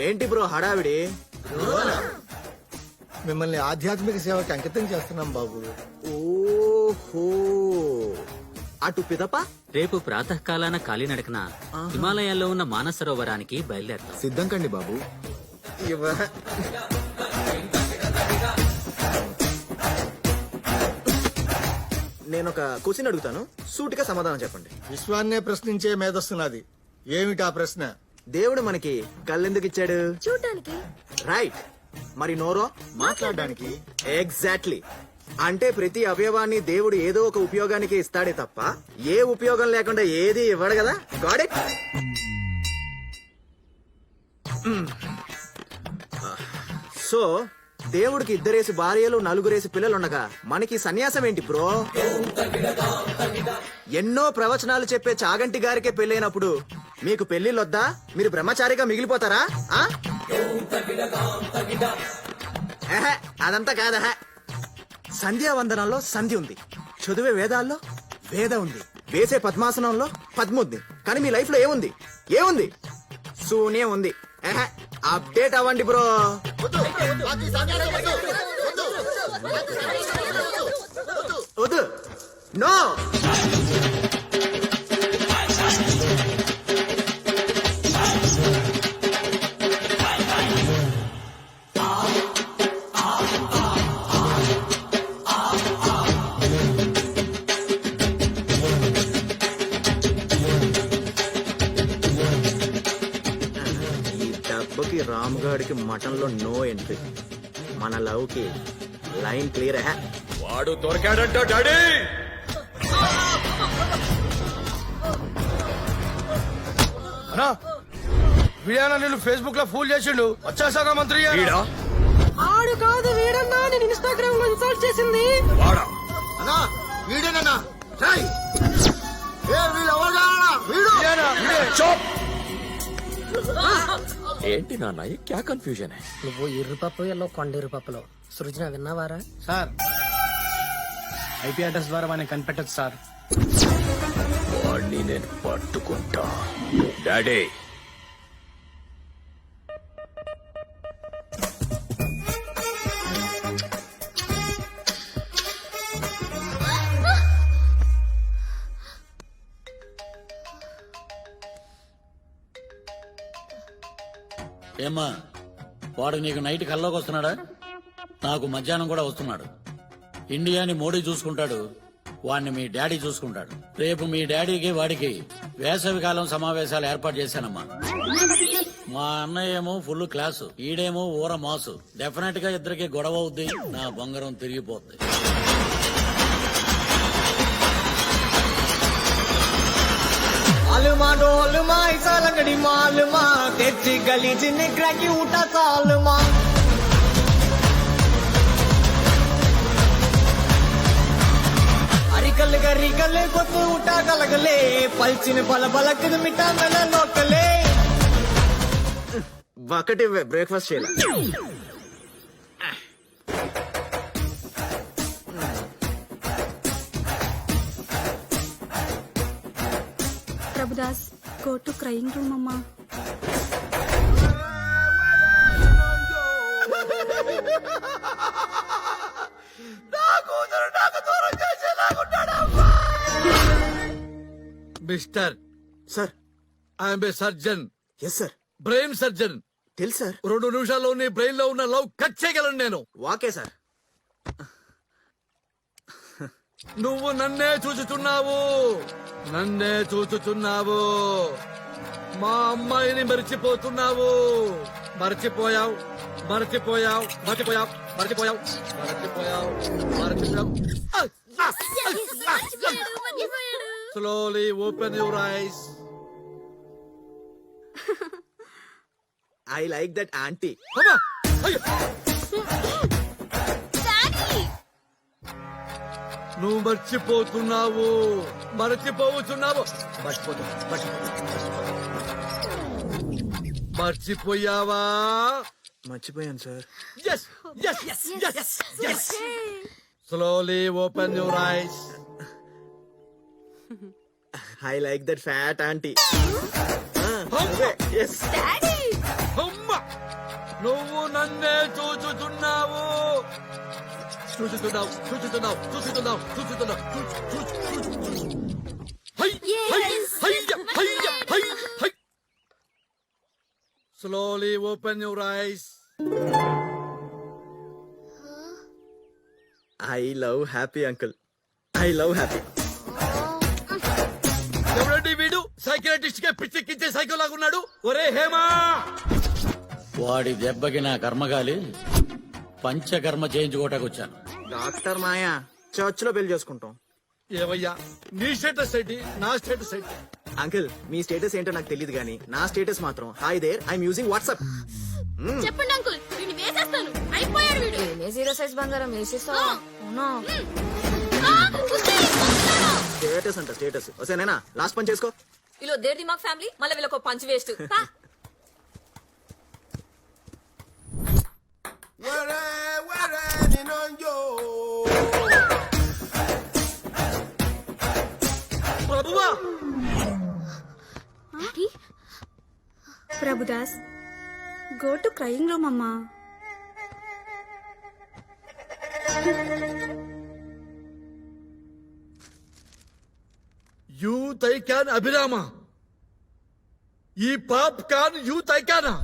ఏంటి బ్రో హడావిడి? మిమ్మల్ని ఆధ్యాత్మిక సేవకి అంకితం చేస్తున్నాం బాబు. ఓహో. అటు పిదప రేపు ప్రాతకాలాన కాలినడకన హిమాలయాల్లో ఉన్న మానసరోవరానికి బయలుదేరతాం. సిద్ధం కండి బాబు. నేను ఒక క్వశ్చన్ అడుగుతాను, సూటిగా సమాధానం చెప్పండి. విశ్వాన్నే ప్రశ్నించే మేధస్సున్నది. ఏమిటా ప్రశ్న? దేవుడు మనకి కళ్ళెందుకు ఇచ్చాడు? చూడటానికి. రైట్. మరి నోరో? మాట్లాడడానికి. ఎగ్జాక్ట్లీ. అంటే ప్రతి అవయవాన్ని దేవుడు ఏదో ఒక ఉపయోగానికి ఇస్తాడే తప్ప ఏ ఉపయోగం లేకుండా ఏది ఇవ్వడు కదా. Got it? సో దేవుడికి 2 భార్యలు 4 పిల్లలుండగా మనకి సన్యాసం ఏంటి బ్రో? ఎన్నో ప్రవచనాలు చెప్పే చాగంటి గారికే పెళ్ళైనప్పుడు మీకు పెళ్లిళ్ళొద్దా? మీరు బ్రహ్మచారిగా మిగిలిపోతారా? ఆ? ఎహె, అదంతా కాదహ. సంధ్యావందనంలో సంధి ఉంది, చదివే వేదాల్లో వేద ఉంది, వేసే పద్మాసనంలో పద్మ ఉంది. కానీ మీ లైఫ్ లో ఏముంది? ఏముంది? శూన్యం ఉంది. ఎహె, అప్డేట్ అవ్వండి బ్రో. వద్దు, నో. ఈ దెబ్బకి రాముగాడికి మటన్ లో నో ఎంట్రీ. మన లవ్ కి లైన్ క్లియర్. వాడు దొరికాడంట డాడీ. వీడేనా నేను ఫేస్బుక్ లో ఫూల్ చేసిండు? వచ్చేసాక మంత్రి వీడా? ఆడు కాదు వీడన్నా, నేను ఇన్స్టాగ్రామ్ లో ఇన్స్టాల్ చేసింది. వాడా? అన్నా వీడేనన్నా. రేయ్, ఏ వీళ్ళు ఎవరు కావాలన్నా? వీడు ఏంటి నాన్న, ये क्या కన్ఫ్యూజన్ है? నువ్వు ఎర్రిపప్పు ఎల్లో కొండెర్రి పప్పులో సృజన విన్నావారా? సార్ ఐపీ అడ్రస్ ద్వారా వాడిని కనిపెట్టచ్చు సార్. వాడిని నేను పట్టుకుంటా డాడీ. ఏమ్మా, వాడు నీకు నైట్ కల్లోకి వస్తున్నాడా? నాకు మధ్యాహ్నం కూడా వస్తున్నాడు. ఇండియాని మోడీ చూసుకుంటాడు, వాడిని మీ డాడీ చూసుకుంటాడు. రేపు మీ డాడీకి వాడికి వేసవి కాలం సమావేశాలు ఏర్పాటు చేశానమ్మా. మా అన్నయ్య ఏమో ఫుల్ క్లాసు, ఈడేమో ఊర మాసు. డెఫినెట్ గా ఇద్దరికి గొడవ అవుద్ది, నా బంగారం తిరిగిపోద్ది. मालूमा डोलमा ऐसा लंगड़ी मालूमा तेरी गली जिन्हें की उठा सालमा. अरिकल गरिकल को उठा गलगले पलचिन पल पलक मिठा मेला लोकले. ఒకటి బ్రేక్ఫాస్ట్ చేయాలి. Prabhudas, go to crying room అమ్మా. Mister sir. I'm a surgeon. Yes sir. Brain surgeon. తెలుసు సార్. 2 నిమిషాల్లో నీ బ్రెయిన్ లో ఉన్న లవ్ కట్ చేయగలను నేను. వాకే సార్. నువ్వు నన్నే చూచుచున్నావు, నన్నే చూచుచున్నావు. మా అమ్మాయిని మర్చిపోతున్నావు. మర్చిపోయావు, మర్చిపోయావు, మర్చిపోయావు, మర్చిపోయావు, మర్చిపోయావు, మర్చిపోయావు. Slowly open your eyes. I like that aunty. అమ్మా! అయ్యో! నువ్వు మర్చిపోతున్నావు, మర్చిపోతున్నావు. మర్చిపోయావా? మర్చిపోయాను sir. Yes, yes, yes, yes, yes. Slowly open your eyes. I like that fat aunty. అమ్మా! నువ్వు నన్నే చూచుతున్నావు, చూచుతున్నావు, చూచుతున్నావు, చూచుతున్నావు, చూచుతున్నావు. హై, హై, హయ్య, హయ్య, హై, హై. Slowly open your eyes. I love Happy uncle. I love Happy. ఎవరండి వీడు? సైకియాట్రిస్ట్ గా పిచ్చెక్కించే సైకో లాగున్నాడు. ఒరే హేమా! వాడి దెబ్బకి నా కర్మగాలి పంచకర్మ చేయించుకోవటానికి వచ్చాను. డాక్టర్ మాయా, చర్చ్ లో పెళ్లి చేసుకుంటాం. ఏవయ్యా, నీ స్టేటస్ ఏంటి, నా స్టేటస్ ఏంటి? అంకుల్ మీ స్టేటస్ ఏంటో నాకు తెలియదు కానీ నా స్టేటస్ మాత్రం hi there I'm using WhatsApp. చెప్పండి అంకుల్ వీడిని వేసేస్తాను అయిపోయాడు వీడు నేనే జీరో సైజ్ బంగారం వేసేస్తా అవునా స్టేటస్ అంట స్టేటస్ వసేనేనా లాస్ట్ పని చేసుకో. వీళ్ళు దేర్ దిమాగ్ ఫ్యామిలీ మళ్ళీ వీళ్ళకి పంచి వేస్ట్ ప్రభువా Prabhudas go to crying room అమ్మా. యూత్ ఐకాన్ అభిరామ ఈ పాప్ కాన్ యూత్ ఐకానా?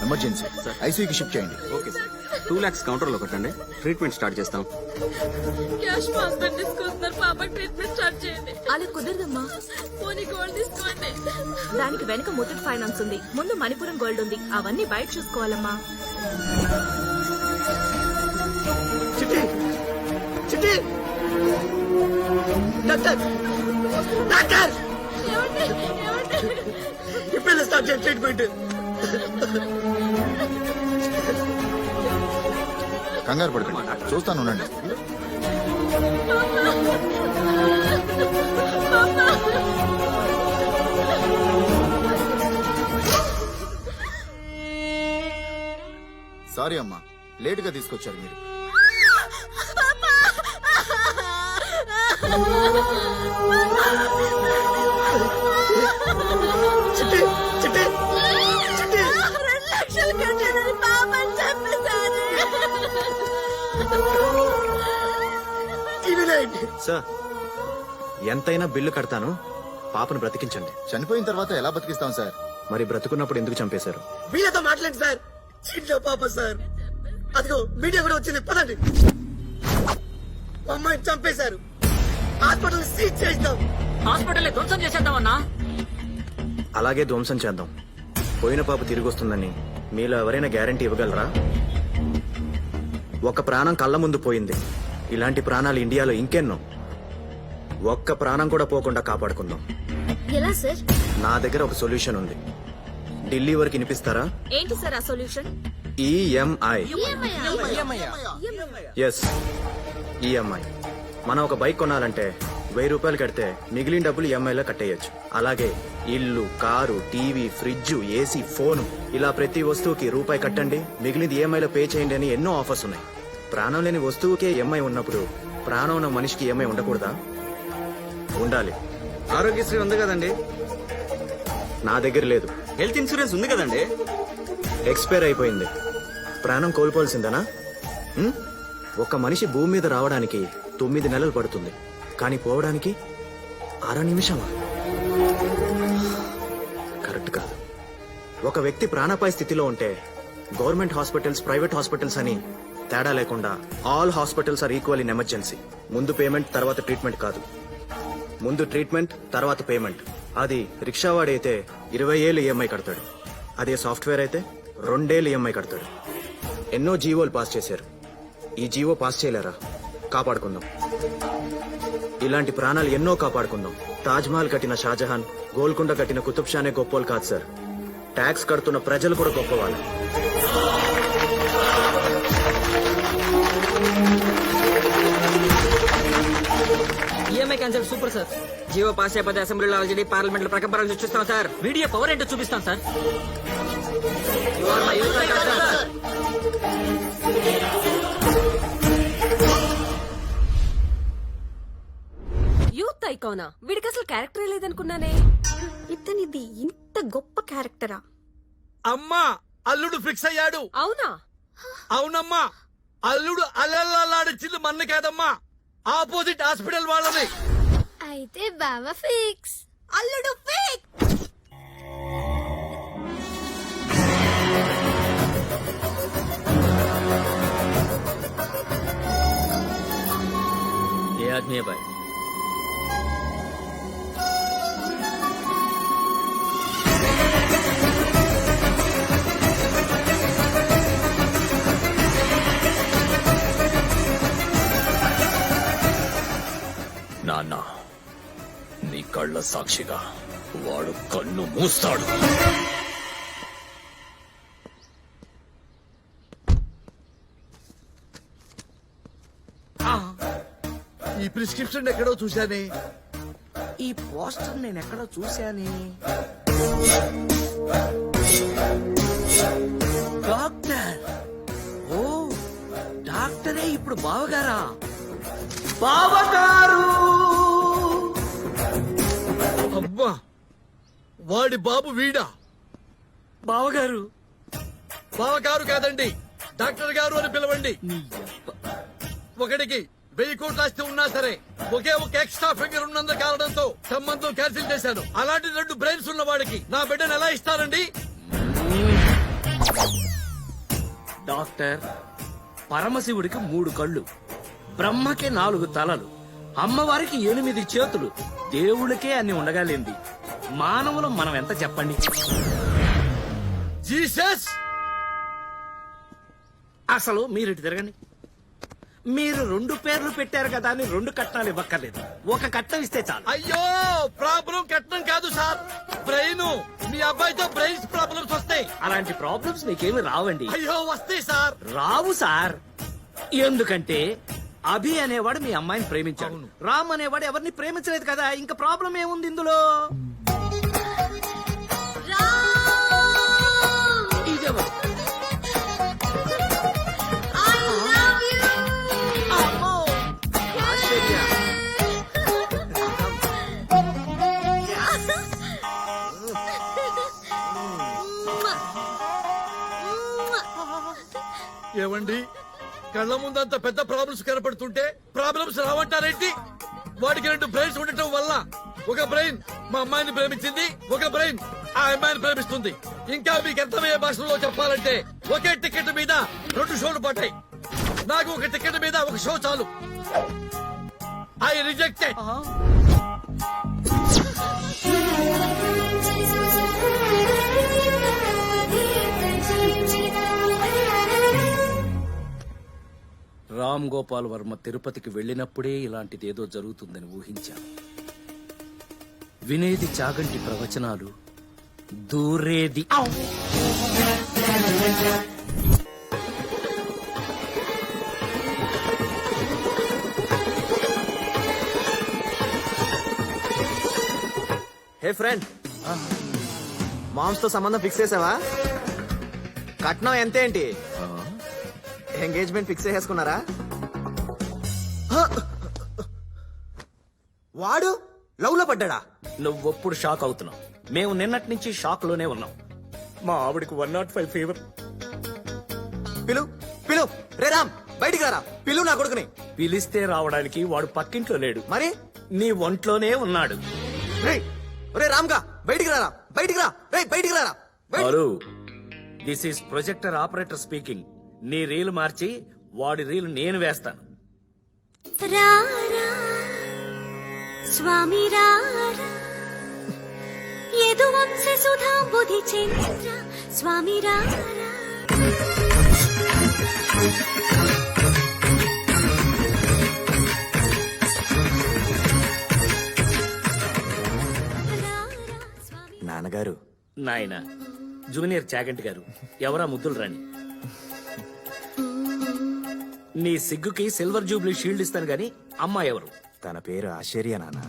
ఎమర్జెన్సీ ఐసీయూకి షిఫ్ట్ చేయండి. ఓకే సార్ 2 lakhs కౌంటర్ లో కట్టండి ట్రీట్మెంట్ స్టార్ట్ చేస్తాం. క్యాష్ మా హస్బెండ్ తీసుకొస్తున్నారు పాపకి ట్రీట్మెంట్ స్టార్ట్ చేయండి. అలా కుదరదమ్మా పోనీ గోల్డ్ తీసుకోండి. దానికి వెనక ముత్తూట్ ఫైనాన్స్ ఉంది, ముందు మణిపురం గోల్డ్ ఉంది, అవన్నీ బయట చూసుకోవాలమ్మా. చిట్టి చిట్టి డాక్టర్ డాక్టర్ ఇప్పుడు స్టార్ట్ చేయండి ట్రీట్మెంట్. కంగారు పడకండి, చూస్తాను ఉండండి. సారీ అమ్మా, లేటుగా తీసుకొచ్చారు మీరు. చిట్టి చిట్టి చిట్టి 2 లక్షలు కట్టారని పాపని చెప్పేశారు. సార్ ఎంతైనా బిల్లు కడతాను, పాపను బ్రతికించండి. చనిపోయిన తర్వాత ఎలా బతికిస్తాం సార్? మరి బ్రతుకున్నప్పుడు ఎందుకు చంపేశారు? వీళ్ళతో మాట్లాడండి సార్. చిన్న పాప సార్, అదిగో మీడియా కూడా వచ్చింది, పదండి. అమ్మాయిని చంపేశారు, హాస్పిటల్ సీజ్ చేస్తాం. హాస్పిటల్ ధ్వంసం చేసేద్దామన్నా. అలాగే ధ్వంసం చేద్దాం. పోయిన పాప తిరిగి వస్తుందని మీలో ఎవరైనా గ్యారంటీ ఇవ్వగలరా? ఒక ప్రాణం కళ్ళ ముందు పోయింది, ఇలాంటి ప్రాణాలు ఇండియాలో ఇంకెన్నో. ఒక్క ప్రాణం కూడా పోకుండా కాపాడుకుందాం. ఎలా సార్? నా దగ్గర ఒక సొల్యూషన్ ఉంది. ఢిల్లీ వరకు వినిపిస్తారా? ఏంటి సార్ ఆ సొల్యూషన్? ఈఎంఐ. Yes, EMI. మనం ఒక బైక్ కొనాలంటే 1000 రూపాయలు కడితే మిగిలిన డబ్బులు ఈఎంఐలో కట్టేయచ్చు. అలాగే ఇల్లు, car, TV, fridge, AC, phone, ఇలా ప్రతి వస్తువుకి రూపాయి కట్టండి, మిగిలినది ఈఎంఐలో పే చేయండి అని ఎన్నో ఆఫర్స్ ఉన్నాయి. ప్రాణం లేని వస్తువుకే ఈఎంఐ ఉన్నప్పుడు ప్రాణం ఉన్న మనిషికి ఈఎంఐ ఉండకూడదా? ఉండాలి. ఆరోగ్యశ్రీ ఉంది కదండి, నా దగ్గర లేదు. హెల్త్ ఇన్సూరెన్స్ ఉంది కదండి, ఎక్స్పైర్ అయిపోయింది. ప్రాణం కోల్పోవాల్సిందనా? ఒక మనిషి భూమి మీద రావడానికి 9 నెలలు పడుతుంది, కానీ పోవడానికి 6 నిమిషమా? కరెక్ట్ కాదు. ఒక వ్యక్తి ప్రాణాపాయ స్థితిలో ఉంటే గవర్నమెంట్ హాస్పిటల్స్, ప్రైవేట్ హాస్పిటల్స్ అని తేడా లేకుండా all hospitals are equal in emergency. ముందు పేమెంట్ తర్వాత ట్రీట్మెంట్ కాదు, ముందు ట్రీట్మెంట్ తర్వాత పేమెంట్. అది రిక్షావాడైతే 20 ఏళ్ళు ఈఎంఐ కడతాడు, అదే సాఫ్ట్వేర్ అయితే 2 ఏళ్ళు ఈఎంఐ కడతాడు. ఎన్నో జీవోలు పాస్ చేశారు, ఈ జీవో పాస్ చేయలేరా? కాపాడుకుందాం. ఇలాంటి ప్రాణాలు ఎన్నో కాపాడుకుందాం. తాజ్ మహల్ కట్టిన షాజహాన్, గోల్కొండ కట్టిన కుతుబ్ షానే గొప్పోలు కాదు సార్, ట్యాక్స్ కడుతున్న ప్రజలు కూడా గొప్పవాళ్ళు. EMI concept super sir. Jio pass అయిపోతే అసెంబ్లీలో ఆల్రెడీ పార్లమెంట్ లో ప్రకంపనలు సృష్టిస్తాం సార్. మీడియా పవర్ ఏంటో చూపిస్తాం సార్. యూత్ ఐకానా? వీడికి అసలు క్యారెక్టర్ లేదనుకున్నానే. ఇతనిది ఇంత గొప్ప క్యారెక్టరా? అమ్మా, అల్లుడు ఫిక్స్ అయ్యాడు. అవునా? అవునమ్మా, అల్లుడు అల్లల్లాడిచ్చింది మన్ను కాదమ్మా, ఆపోజిట్ హాస్పిటల్ వాళ్ళని. అయితే బావ ఫిక్స్. అల్లుడు ఫిక్స్. ఏ ఆద్మీ భాయ్? నాన్న నీ కళ్ళ సాక్షిగా వాడు కన్ను మూస్తాడు. ఈ ప్రిస్క్రిప్షన్ ఎక్కడో చూశానే. ఈ పోస్టర్ నేను ఎక్కడో చూశానే. డాక్టర్, ఓ డాక్టరే ఇప్పుడు బావగారా? బావగారు! అబ్బా, వాడి బాబు వీడా? బావగారు! బావగారు కాదండి, డాక్టర్ గారు అని పిలవండి. ఒకటికి 1000 కోట్ల ఆస్తి ఉన్నా సరే ఒకే ఒక ఎక్స్ట్రా ఫింగర్ ఉన్నందు కారణంతో సంబంధం క్యాన్సిల్ చేశాను. అలాంటి 2 బ్రెయిన్స్ ఉన్న వాడికి నా బిడ్డను ఎలా ఇస్తారండి? డాక్టర్, పరమశివుడికి 3 కళ్ళు, బ్రహ్మకి 4 తలలు, అమ్మవారికి 8 చేతులు, దేవుళ్ళకే అన్ని ఉండగాలేంది. మానవులం మనం ఎంత చెప్పండి? జీసస్! అసలు మీరు ఇటు తిరగండి. మీరు 2 పేర్లు పెట్టారు కదా అని 2 కట్నాలు ఇవ్వక్కర్లేదు, 1 కట్నం ఇస్తే చాలు. అయ్యో, ప్రాబ్లం కట్నం కాదు సార్, బ్రెయిన్. మీ అబ్బాయితో బ్రెయిన్స్ ప్రాబ్లమ్స్ వస్తాయి. అలాంటి ప్రాబ్లమ్స్ మీకేమి రావండి. అయ్యో, వస్తాయి సార్. రావు సార్. ఎందుకంటే అభి అనేవాడు మీ అమ్మాయిని ప్రేమించాడు, రామ్ అనేవాడు ఎవరిని ప్రేమించలేదు కదా. ఇంకా ప్రాబ్లం ఏముంది ఇందులో? ఇదెవరు? అమ్మో! ఆశ్చర్య! ఏవండి, కళ్ళ ముందంత పెద్ద ప్రాబ్లమ్స్ కనపడుతుంటే ప్రాబ్లమ్స్ రావంటారేంటి? వాడికి 2 బ్రెయిన్స్ ఉండటం వల్ల ఒక బ్రెయిన్ మా అమ్మాయిని ప్రేమించింది, ఒక బ్రెయిన్ ఆ అమ్మాయిని ప్రేమిస్తుంది. ఇంకా మీకు అర్థమయ్యే భాషలో చెప్పాలంటే ఒకే టికెట్ మీద 2 షోలు పడ్డాయి. నాకు ఒక టికెట్ మీద 1 షో చాలు. I rejected. రామ్ గోపాల్ వర్మ తిరుపతికి వెళ్ళినప్పుడే ఇలాంటిదేదో జరుగుతుందని ఊహించాను. వినేది చాగంటి ప్రవచనాలు, దూరేది హే ఫ్రెండ్, మామ్స్ తో సంబంధం ఫిక్స్ చేసావా? కట్నం ఎంతేంటి? ఎంగేజ్మెంట్ ఫిక్స్ చేసుకున్నారా? వాడు లవ్ లో పడ్డా? నువ్వెప్పుడు షాక్ అవుతున్నావు? మేము నిన్నటి నుంచి షాక్ లోనే ఉన్నాం. మా ఆవిడకి 105 ఫీవర్. పిలు పిలు, రే రామ్ బయటికి రారా, పిలు నా కొడుకుని. పిలిస్తే రావడానికి వాడు పక్కింట్లో లేడు, మరి నీ ఒంట్లోనే ఉన్నాడు. రే రామ్గా బయటికి రారా, బయటికి రా, రే బయటికి రారా. Hello, this is projector operator speaking. నీ రీల్ మార్చి వాడి రీల్ నేను వేస్తాను. స్వామి యదువంశ సుధాంబుధి చంద్ర స్వామి నాన్నగారు. నాయన, జూనియర్ చాగంటి గారు. ఎవరా ముద్దులు రాని? నీ సిగ్గుకి సిల్వర్ జూబ్లీ షీల్డ్ ఇస్తాను గాని అమ్మ ఎవరు? తన పేరు ఆశ్చర్య నాన్న.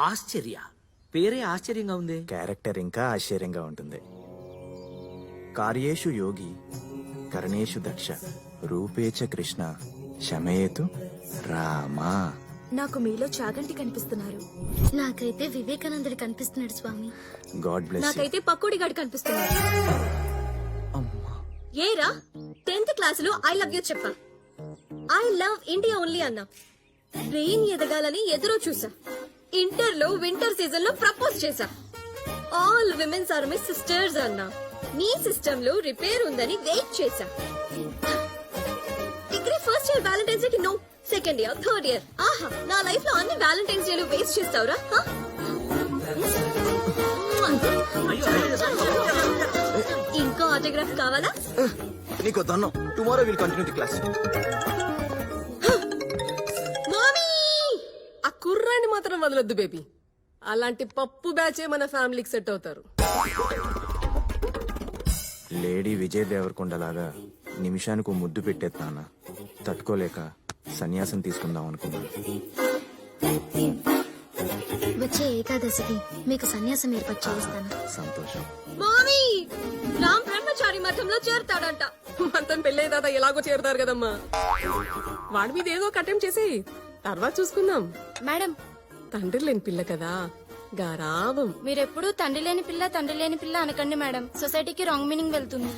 ఆశ్చర్య పేరే ఆశ్చర్యంగా ఉంది. క్యారెక్టర్ ఇంకా ఆశ్చర్యంగా ఉంటుంది. కార్యేషు యోగి, కర్ణేషు దక్ష, రూపేచ కృష్ణ, శమయేతు రామా. నాకు మీలో చాగంటి కనిపిస్తున్నారు. నాకైతే వివేకానందుడు కనిపిస్తున్నాడు స్వామి. God bless. నాకైతే పకోడి గాడు కనిపిస్తున్నాడు. ఏరా 10th క్లాసులో ఐ లవ్ యూ చెప్పా. ఐ లవ్ ఇండియా ఓన్లీ అన్నా. బ్రెయిన్ ఎదగాలని ఎదురో చూసా. ఇంటర్ లో వింటర్ సీజన్ లో ప్రపోజ్ చేశా. All women's are my sisters అన్నా. నీ సిస్టమ్ లో రిపేర్ ఉందని వెయిట్ చేశా. Degree first year valentine's day కి no, second year, third year. ఆహా, నా లైఫ్ లో అన్ని వ్యాలంటైన్స్ డేలు వేస్ట్ చేస్తావురా? ఇంకో ఆటోగ్రాఫ్ కావాలా? నీకు దన్నం. Tomorrow will continue the class. ఆ కుర్రాన్ని మాత్రం వదలొద్దు బేబీ. అలాంటి పప్పు బ్యాచే మన ఫ్యామిలీకి సెట్ అవుతారు. లేడీ విజయ్ దేవరకొండ లాగా నిమిషానికి ముద్దు పెట్టేస్తానా, తట్టుకోలేక సన్యాసం తీసుకుందాం అనుకున్నాను. వచ్చే ఏకాదశికి మీకు సన్యాసం ఏర్పాటు చేస్తాను. సంతోషం. మామీ, రామ్ బ్రహ్మచారి మఠంలో చేరుతాడంట. మొత్తం పెళ్ళే దాదా ఎలాగో చేరుతారు కదమ్మా. వాడి మీద ఏదో కట్టెం చేసి తర్వాత చూసుకుందాం. మేడం, తండ్రి లేని పిల్ల కదా, గారాబం. మీరెప్పుడు తండ్రి లేని పిల్ల అనకండి మేడం. సొసైటీకి రాంగ్ మీనింగ్ వెళ్తుంది.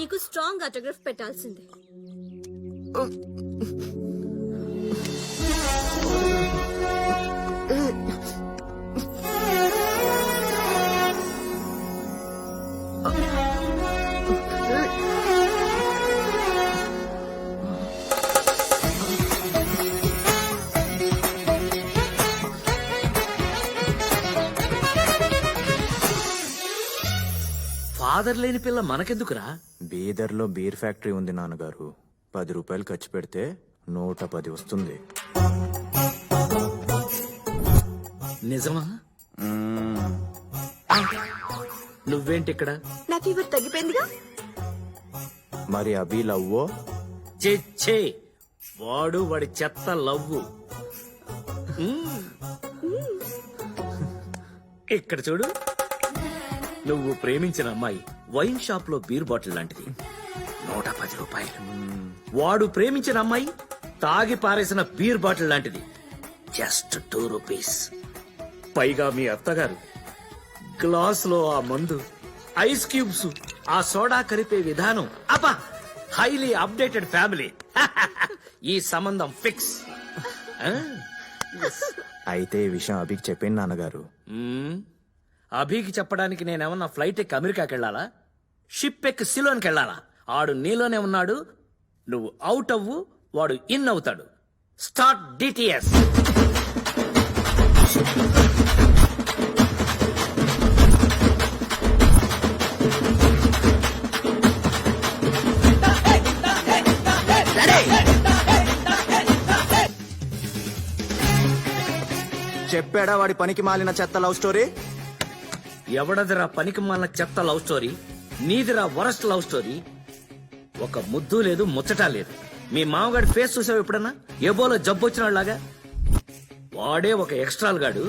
నీకు స్ట్రాంగ్ ఆటోగ్రాఫ్ పెట్టాల్సిందే. ఫాదర్ లేని పిల్ల మనకెందుకురా? బీదర్లో బీర్ ఫ్యాక్టరీ ఉంది నాన్నగారు. 10 రూపాయలు ఖర్చు పెడితే 110 వస్తుంది. నిజమా? నువ్వేంటి ఇక్కడ? నా ఫీవర్ తగ్గిపోయిందిగా. మరి అభి లవ్వో? చే వాడి చెత్త లవ్వు. ఇక్కడ చూడు, నువ్వు ప్రేమించిన అమ్మాయి వైన్ షాప్ లో బీర్ బాటిల్ లాంటిది, 110 రూపాయలు. వాడు ప్రేమించిన అమ్మాయి తాగి పారేసిన బీర్ బాటిల్ లాంటిది, జస్ట్ 2 రూపీస్. పైగా మీ అత్తగారు గ్లాస్ లో ఆ మందు, ఐస్ క్యూబ్స్, ఆ సోడా కలిపే విధానం, అబ్బా, హైలీ అప్డేటెడ్ ఫ్యామిలీ. ఈ సంబంధం ఫిక్స్. అయితే ఈ విషయం అభికి చెప్పండి నాన్నగారు. అభికి చెప్పడానికి నేనేమన్నా ఫ్లైట్ ఎక్కి అమెరికాకి వెళ్ళాలా? షిప్ ఎక్కి సిలోన్కి వెళ్ళాలా? ఆడు నీలోనే ఉన్నాడు. నువ్వు అవుట్ అవ్వు, వాడు ఇన్ అవుతాడు. Start DTS. చెప్పాడా వాడి పనికి మాలిన చెత్త లవ్ స్టోరీ? ఎవడదిరా పనికి మాలిన చెత్త లవ్ స్టోరీ? నీదిరా వరస్ట్ లవ్ స్టోరీ. ఒక ముద్దు లేదు, ముచ్చట లేదు. మీ మామగాడి ఫేస్ చూసావు ఎప్పుడన్నా? ఎబోలో జబ్బు వచ్చినలాగా. వాడే ఒక ఎక్స్ట్రాల్ గాడు.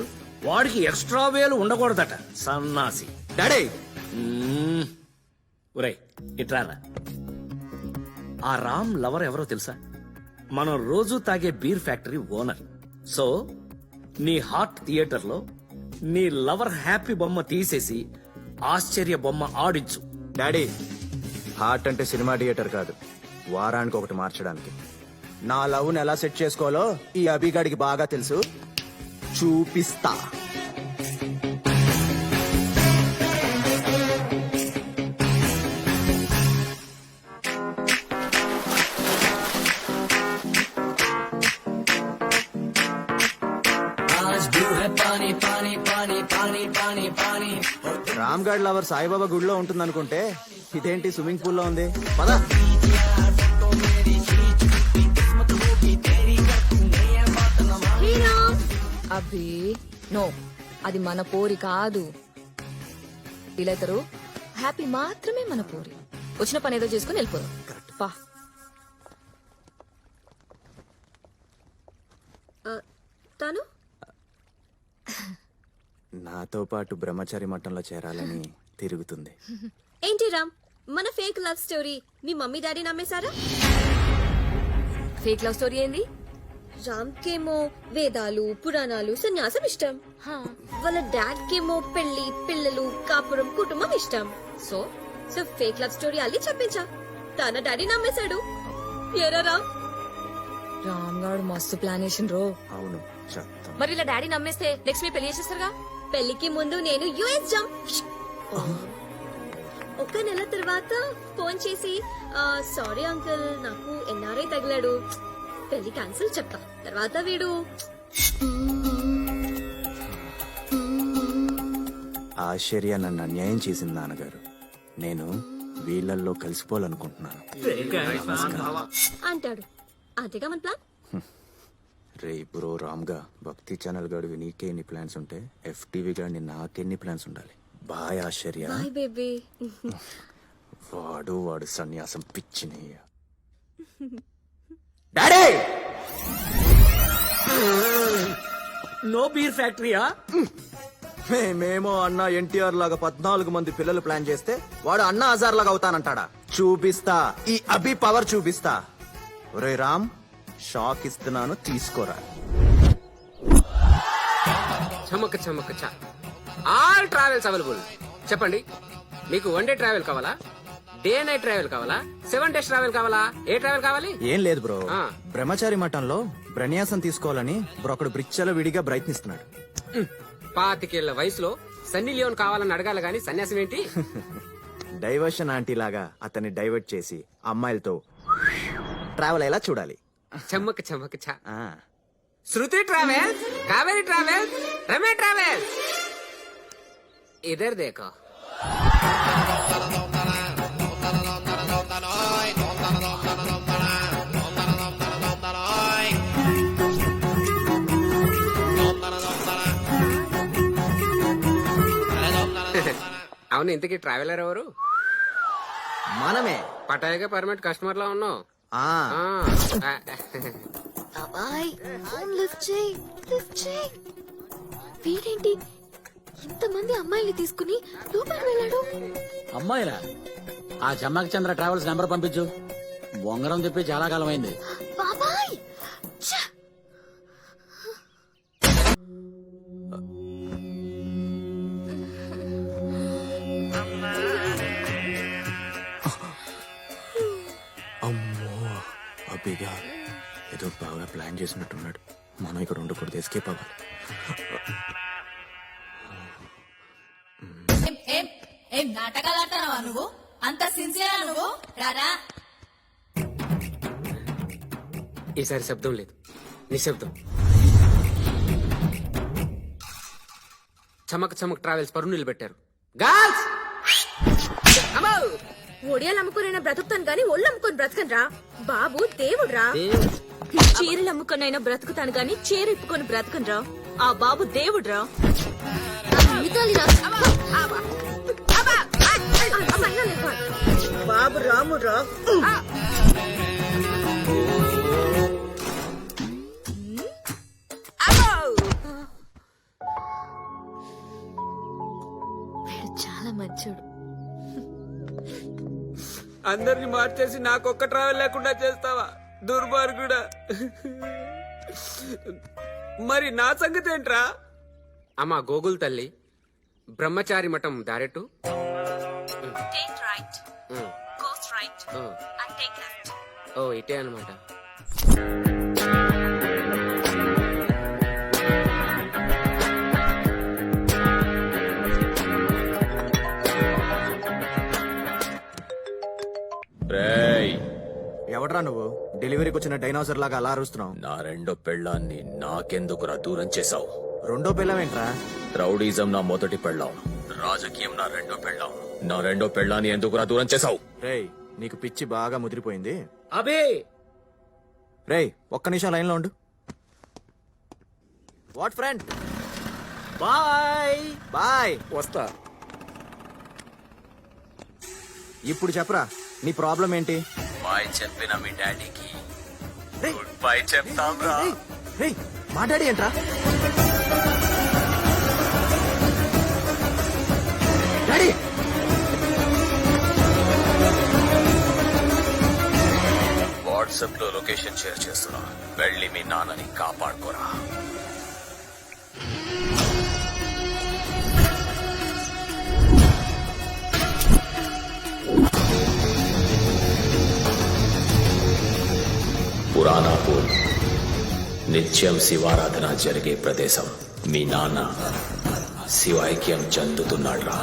వాడికి ఎక్స్ట్రా వేలు ఉండకూడదట, సన్నాసి. డాడీ, ఒరేయ్ ఇట్రారా. ఆ రామ్ లవర్ ఎవరో తెలుసా? మనం రోజు తాగే బీర్ ఫ్యాక్టరీ ఓనర్. సో నీ హార్ట్ థియేటర్ లో నీ లవర్ హ్యాపీ బొమ్మ తీసేసి ఆశ్చర్య బొమ్మ ఆడించు. డాడీ, హార్ట్ అంటే సినిమా థియేటర్ కాదు, వారానికి ఒకటి మార్చడానికి. నా లవ్ని ఎలా సెట్ చేసుకోవాలో ఈ అభిగాడికి బాగా తెలుసు. చూపిస్తా. రామ్ గఢ్ లవర్ సాయిబాబా గుడిలో ఉంటుంది అనుకుంటే ఇదేంటి స్విమ్మింగ్ పూల్ లో ఉంది? పదా. అభి, నో, అది మన పోరి కాదు. వీలైతారు హ్యాపీ మాత్రమే మన పోరి. వచ్చిన పని ఏదో చేసుకుని వెళ్ళిపోదాం. పా. తను నాతో పాటు బ్రహ్మచారి మఠంలో చేరాలని తిరుగుతుంది. ఏంటి రామ్, మన ఫేక్ లవ్ స్టోరీ మీ మమ్మీ డాడీ నమ్మేశారా? ఫేక్ లవ్ స్టోరీ ఏంది? రామ్ కేమో వేదాలు, పురాణాలు, సన్యాసం ఇష్టం. వాళ్ళ డాడ్ కేమో పెళ్లి, పిల్లలు, కాపురం, కుటుంబం ఇష్టం. So so fake love story అల్లి చెప్పించా. తన డాడీ నమ్మేశాడు. ఎరా రామ్? రామ్ గారు మస్తు ప్లాన్ వేసిన రో. అవును చెప్తాం. మరి ఇలా డాడీ నమ్మేస్తే నెక్స్ట్ మీ పెళ్లి చేసేస్తారుగా. పెళ్లికి ముందు నేను యుఎస్ జంప్. ఒక నెల తర్వాత ఫోన్ చేసి సారీ అంకుల్ నాకు ఎన్ఆర్ఐ తగిలాడు, పెళ్లి క్యాన్సిల్ చెప్తా. తర్వాత వీడు ఆశ్చర్య నన్ను అన్యాయం చేసింది నాన్నగారు. నేను వీళ్ళల్లో కలిసిపోవాలనుకుంటున్నాను. అంటాడు. అంతేగా మన ప్లాన్. రే బ్రో రామ్గా, భక్తి ఛానల్ గాడివి నీకే ఎన్ని ప్లాన్స్ ఉంటే FTV గాడిని నాకెన్ని ప్లాన్స్ ఉండాలి. బాయ్ ఆశ్చర్య. Bye baby. వాడు సన్యాసం పిచ్చినయ్య. డాడీ నో బీర్ ఫ్యాక్టరీయా? మేమేమో అన్న ఎన్టీఆర్ లాగా 14 మంది పిల్లలు ప్లాన్ చేస్తే వాడు అన్న హజార్ లాగా అవుతానంటాడా? చూపిస్తా, ఈ అభి పవర్ చూపిస్తా. ఒరే రామ్, షాక్ ఇస్తున్నాను, తీసుకోరా. చమక చమక చ ఆల్ ట్రావెల్స్ అవైలబుల్. చెప్పండి, మీకు 1 డే ట్రావెల్ కావాలా, డే నైట్ ట్రావెల్ కావాలా, 7 days ట్రావెల్ కావాలా, ఏ ట్రావెల్ కావాలి? ఏం లేదు బ్రో, ఆ. బ్రహ్మచారి మఠంలో బ్రన్యాసం తీసుకోవాలని ఒకడు బ్రిచ్చల విడిగా ప్రయత్నిస్తున్నాడు. 25 ఏళ్ల వయసులో సన్నీ లియోన్ కావాలని అడగాలి గాని సన్యాసం ఏంటి? డైవర్షన్ ఆంటీ లాగా అతన్ని డైవర్ట్ చేసి అమ్మాయిలతో ట్రావెల్ అయ్యేలా చూడాలి. చమ్మక చమ్మక చ ఆ. శృతి ట్రావెల్, కావేరి ట్రావెల్, రమే ట్రావెల్, ఇధర్ దేఖో. అవును, ఇంతకీ ట్రావెలర్ ఎవరు? మనమే. పటాయిగా పర్మనెంట్ కస్టమర్ లా ఉన్నావు. ఆ. బాబాయ్ ఫోన్ లిఫ్ట్ చేయి, లిఫ్ట్ చేయి. వీడేంటి ఇంతమంది అమ్మాయిల్ని తీసుకుని లోపలికి వెళ్ళాడు? అమ్మాయిలా? ఆ జమ్మకి చంద్ర ట్రావెల్స్ నెంబర్ పంపించు. బొంగరం చెప్పి చాలా కాలం అయింది. బాబాయ్ ఛ! అమ్మో, అబ్బిగా ఏదో బాగా ప్లాన్ చేసినట్టున్నాడు. మనం ఇక్కడ ఉండకూడదు, ఎస్కేప్ అవ్వాలి. ఏం నాటకాలు ఆడుతున్నావా నువ్వు? అంత సిన్సియరా నువ్వు? రారా. ఈసారి శబ్దం లేదు, నిశ్శబ్దం. చమక్ చమక్ ట్రావెల్స్ పరువు నిలబెట్టారు. గర్ల్స్, ఒడియాలు అమ్ముకునైనా బ్రతుకుతాను గాని ఒళ్ళు అమ్ముకొని బ్రతకను రా. బాబు దేవుడ్రా. చీరలు అమ్ముకునైనా బ్రతుకుతాను గాని చీర ఇప్పుకొని బ్రతకను రా. ఆ బాబు దేవుడ్రా. బాబు రాముడ్రా. చాలా మంచోడు. అందరిని మార్చేసి నాకొక్క ట్రావెల్ లేకుండా చేస్తావా దుర్మార్గుడా? మరి నా సంగతి ఏంట్రా? అమ్మా గోగుల్ తల్లి, బ్రహ్మచారి మఠం దారెట్టు. ఓ ఇటే అనమాట. ఎవడ్రా నువ్వు? డెలివరీకి వచ్చిన డైనోసర్ లాగా అలా అరుస్తున్నావు. నా రెండో పెళ్ళాన్ని నాకెందుకురా దూరం చేశావు? రెండో పిల్లం ఏంట్రా? రౌడీజం నా మొదటి పెళ్ళాం, రాజకీయం నా రెండో పెళ్ళాం. నా రెండో పెళ్ళాన్ని ఎందుకురా దూరం చేశావు? రేయ్, నీకు పిచ్చి బాగా ముదిరిపోయింది. అబే రేయ్, ఒక్క నిమిషం లైన్ లో ఉండు. What friend? Bye bye. వస్తా. ఇప్పుడు చెప్పరా, నీ ప్రాబ్లం ఏంటి? బాయ్ చెప్పిన మీ డాడీకి గుడ్ బై చెప్తాం రా. రేయ్, మా డాడీ ఏంట్రా? డాడీ, వాట్సాప్ లో లొకేషన్ షేర్ చేస్తున్నా, వెళ్ళి మీ నాన్నని కాపాడుకోరా. పురాణాపూర్ నిత్యం శివారాధన జరిగే ప్రదేశం. మీ నాన్న శివైక్యం చెందుతున్నాడు రా.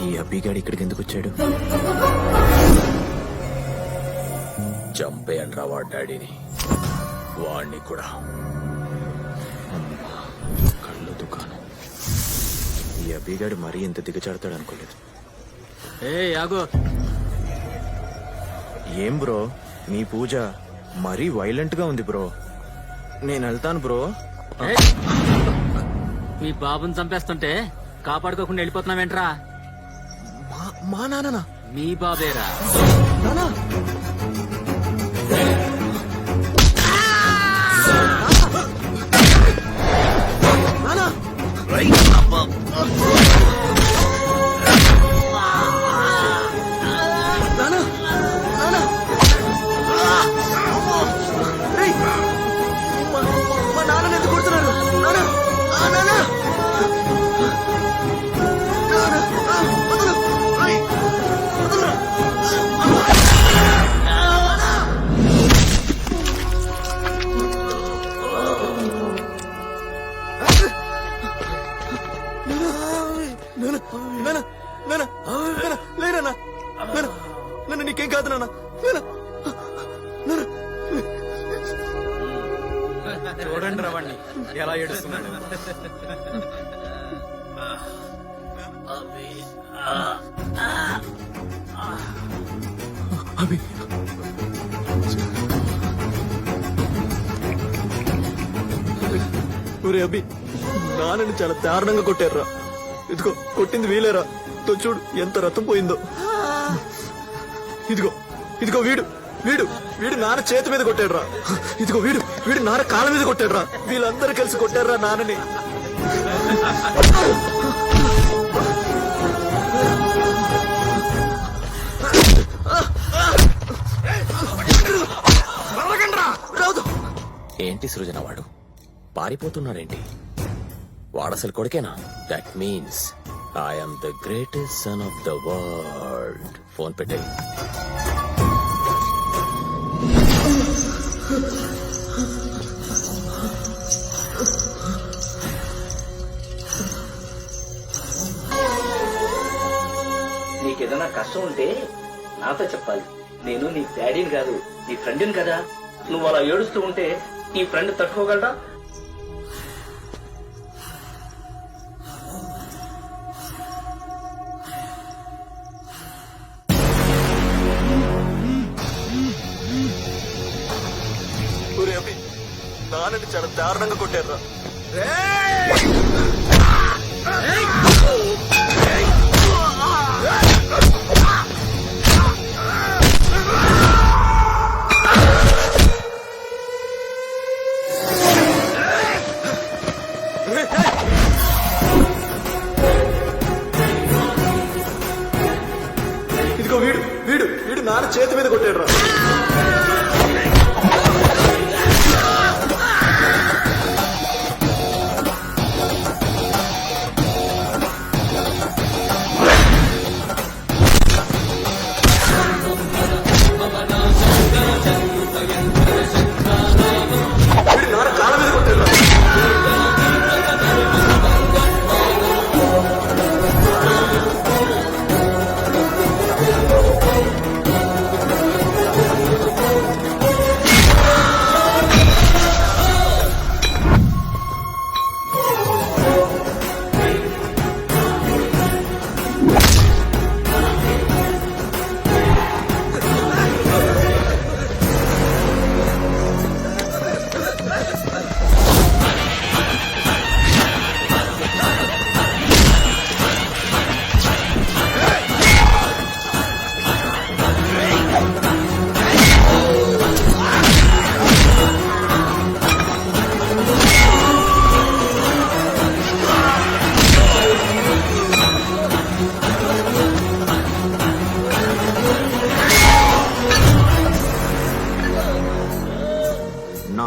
ఈ అబ్బిగాడు ఇక్కడికి ఎందుకు వచ్చాడు? చంపేయండి రా వాడి డాడీని, వాడిని కూడా. కళ్ళు దుకాణం. ఈ అబ్బిగాడు మరీ ఇంత దిగజారుతాడు అనుకోలేదు. ఏం బ్రో నీ పూజ మరీ వైలెంట్ గా ఉంది బ్రో. నేను వెళ్తాను బ్రో. మీ బాబుని చంపేస్తుంటే కాపాడుకోకుండా వెళ్ళిపోతున్నావేంట్రా? మా నాన్న? మీ బాబేరా. నానా లేరన్నా, నన్ను నీకేం కాదు నాన్న. చూడండి రవాణ్ణి ఎలా ఏడుస్తున్నాడు. అభి ఒరే అభి, నాన్నని చాలా దారుణంగా కొట్టారురా. ఇదిగో కొట్టింది వీలేరా. చూడు ఎంత రక్తం పోయిందో. ఇదిగో ఇదిగో వీడు వీడు వీడు నాన్న చేతి మీద కొట్టాడురా. ఇదిగో వీడు వీడు నాన్న కాళ్ళ మీద కొట్టాడురా. వీళ్ళందరూ కలిసి కొట్టారురా నాన్నని. ఏంటి సృజన వాడు పారిపోతున్నాడేంటి? వాడసలు కొడుకేనా? That means I'm the greatest son of the world. Phone పెట్టే. నీకేదైనా కష్టం ఉంటే నాతో చెప్పాలి. నేను నీ డాడీని కాదు, నీ ఫ్రెండ్ని కదా. నువ్వు అలా ఏడుస్తూ ఉంటే నీ ఫ్రెండ్ తట్టుకోగలరా? నాన్నని చాలా దారుణంగా కొట్టారురా. ఇదిగో వీడు వీడు వీడు నాన్న చేతి మీద కొట్టాడురా.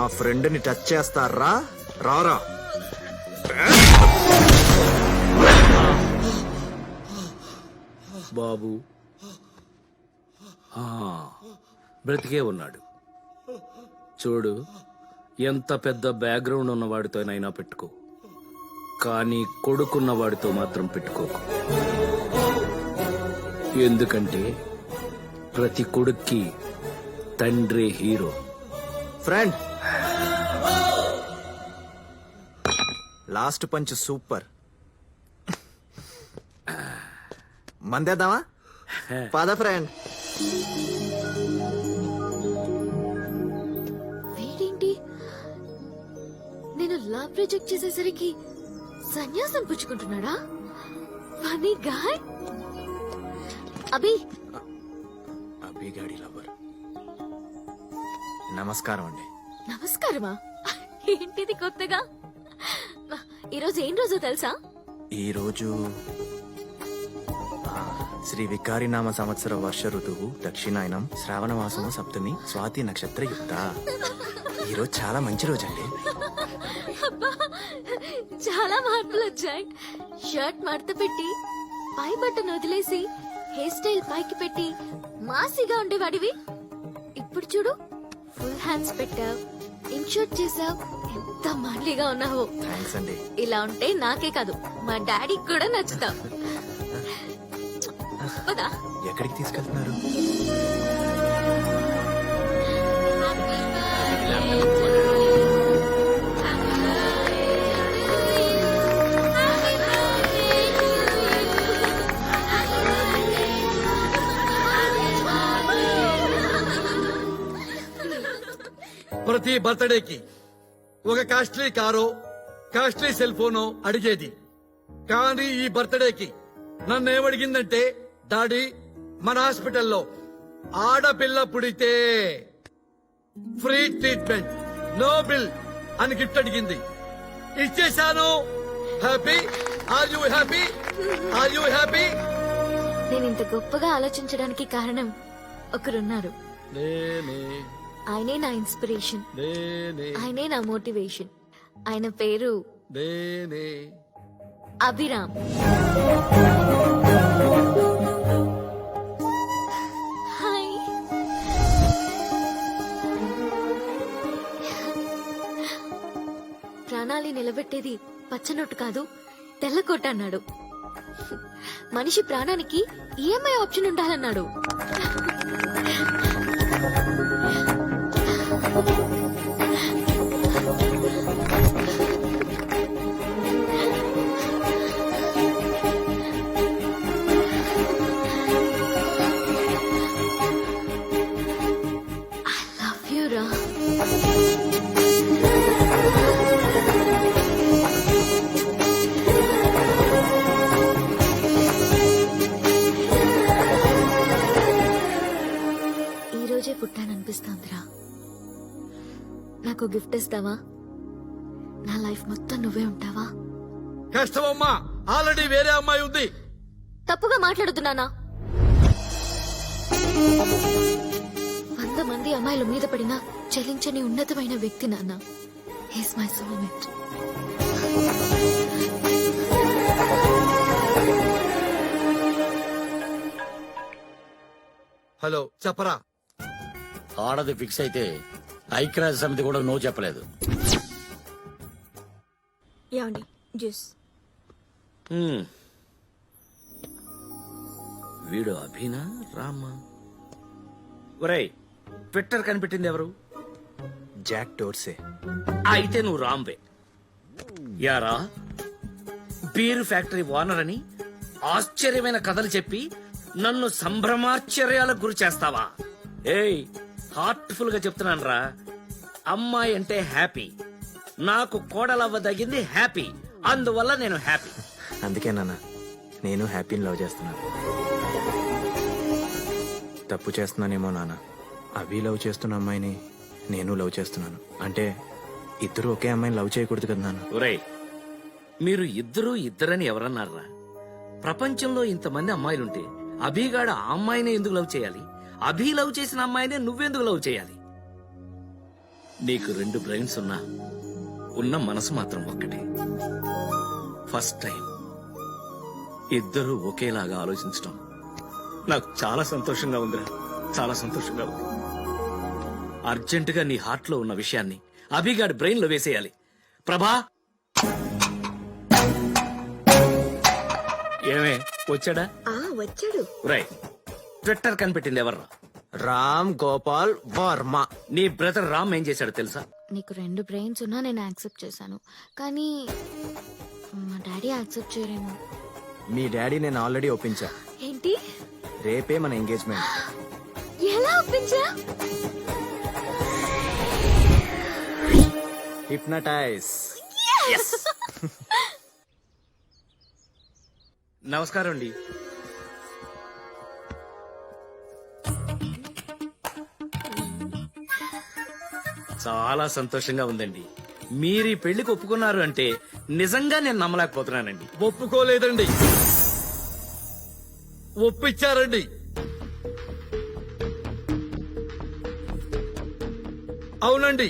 నా ఫ్రెండ్ ని టచ్ చేస్తారా? రారా. బాబు బ్రతికే ఉన్నాడు. చూడు, ఎంత పెద్ద బ్యాక్గ్రౌండ్ ఉన్న వాడితోనైనా పెట్టుకో, కానీ కొడుకున్న వాడితో మాత్రం పెట్టుకోకు. ఎందుకంటే ప్రతి కొడుక్కి తండ్రి hero. Friend, last punch super. మందేద్దామా? పద ఫ్రెండ్. వీడేంటి నేను లవ్ రిజెక్ట్ చేసేసరికి సన్యాసం పుచ్చుకుంటున్నాడా? Funny guy. అభి, అభిగాడి లవర్. నమస్కారం అండి. నమస్కారమా? ఏంటిది కొత్తగా? ఈరోజు ఏం రోజో తెలుసా? ఈ రోజు శ్రీ వికారినామ సంవత్సర వర్ష ఋతువు దక్షిణాయనం శ్రావణ మాసము సప్తమి స్వాతి నక్షత్ర యుక్త. ఈ రోజు చాలా మంచి రోజు అండి. అబ్బా, చాలా మార్పులు వచ్చాయి. షర్ట్ మడత పెట్టి పై బట్టను వదిలేసి హెయిర్ స్టైల్ పైకి పెట్టి మాసిగా ఉండేవాడివి. ఇప్పుడు చూడు, ఫుల్ హ్యాండ్స్ పెట్టావు, ఇన్షర్ట్ చేసావు, ఎంత మాలిగా ఉన్నావు. థ్యాంక్స్ అండి. ఇలా ఉంటే నాకే కాదు మా డాడీకి కూడా నచ్చుతావు. పదా. ఎక్కడికి తీసుకెళ్తున్నారు? ప్రతి బర్త్డేకి ఒక కాస్ట్లీ కారో కాస్ట్లీ సెల్ ఫోనో అడిగేది. కానీ ఈ బర్త్డేకి నన్నేమడిగిందంటే, డాడీ మన హాస్పిటల్లో ఆడపిల్ల పుడితే ఫ్రీ ట్రీట్మెంట్, నో బిల్ అని గిఫ్ట్ అడిగింది. ఇచ్చేశాను. Happy? Are you happy? Are you happy? నేను ఇంత గొప్పగా ఆలోచించడానికి కారణం ఒకరున్నారు. ఆయనే నా ఇన్స్పిరేషన్, ఆయనే నా మోటివేషన్. ఆయన పేరు అభిరామ్. హాయ్. ప్రాణాలి నిలబెట్టేది పచ్చనొట్టు కాదు, తెల్లకోట అన్నాడు. మనిషి ప్రాణానికి ఈఎంఐ ఆప్షన్ ఉండాలన్నాడు. I love you, Ra. ఈ రోజే పుట్టాననిపిస్తోందిరా. నాకు గిఫ్ట్ ఇస్తావా? నా లైఫ్ మొత్తం నువ్వే ఉంటావా? కష్టమమ్మా, ఆల్రెడీ వేరే అమ్మాయి ఉంది. తప్పుగా మాట్లాడుతున్నానా? 100 మంది అమ్మాయిల మీద పడినా చలించని ఉన్నతమైన వ్యక్తి నాన్న. He's my soulmate. హలో, చెప్పరా. ఆడది ఫిక్స్ అయితే ఐక్యరాజ్య సమితి కూడా నో చెప్పలేదు. యాండి జ్యూస్. వీడు అభినా రామ్మా? ఒరేయ్, ట్విట్టర్ కనిపెట్టింది ఎవరు? Jack Dorsey. అయితే నువ్వు రాంబే. యారా, బీర్ ఫ్యాక్టరీ ఓనర్ అని ఆశ్చర్యమైన కథలు చెప్పి నన్ను సంభ్రమాశ్చర్యాలకు గురి చేస్తావా? ఏయ్, హార్ట్ఫుల్ గా చెప్తున్నాను రా. అమ్మాయి అంటే హ్యాపీ, నాకు కోడలవ్వదగింది హ్యాపీ, అందువల్ల నేను హ్యాపీ. అందుకే నాన్న నేను హ్యాపీని లవ్ చేస్తున్నాను. తప్పు చేస్తున్నానేమో నాన్న. అభి లవ్ చేస్తున్న అమ్మాయిని నేను లవ్ చేస్తున్నాను. అంటే ఇద్దరు ఒకే అమ్మాయిని లవ్ చేయకూడదు కదా నాన్న. ఒరేయ్, మీరు ఇద్దరని ఎవరన్నారా? ప్రపంచంలో ఇంతమంది అమ్మాయిలుంటే అభిగాడు ఆ అమ్మాయినే ఎందుకు లవ్ చేయాలి? అభి లవ్ చేసిన అమ్మాయినే నువ్వెందుకు లవ్ చేయాలి? నీకు 2 బ్రెయిన్స్ ఉన్నా ఉన్న మనసు మాత్రం ఒక్కటే. ఫస్ట్ టైం ఇద్దరూ ఒకేలాగా ఆలోచించడం నాకు చాలా సంతోషంగా ఉందిరా, చాలా సంతోషంగా ఉంది. అర్జెంటుగా నీ హార్ట్ లో ఉన్న విషయాన్ని అభిగాడి బ్రెయిన్ లో వేసేయాలి. ప్రభా, ఏమే వచ్చాడా? వచ్చాడు. రై, ట్విట్టర్ కనిపెట్టింది ఎవర్రా? రామ్ గోపాల్ వర్మ. నీ బ్రదర్ రామ్ ఏం చేశాడో తెలుసా? నీకు 2 బ్రెయిన్స్ ఉన్నా నేను యాక్సెప్ట్ చేశాను, కానీ మా డాడీ యాక్సెప్ట్ చేయరేమో. మీ డాడీ నేను ఆల్రెడీ ఒప్పించా. ఏంటి? రేపే మన ఎంగేజ్మెంట్. ఎలా ఒప్పించా? హిప్నటైజ్. నమస్కారం అండి. చాలా సంతోషంగా ఉందండి. మీరు ఈ పెళ్లికి ఒప్పుకున్నారు అంటే నిజంగా నేను నమ్మలేకపోతున్నానండి. ఒప్పుకోలేదండి, ఒప్పించారండి. అవునండి.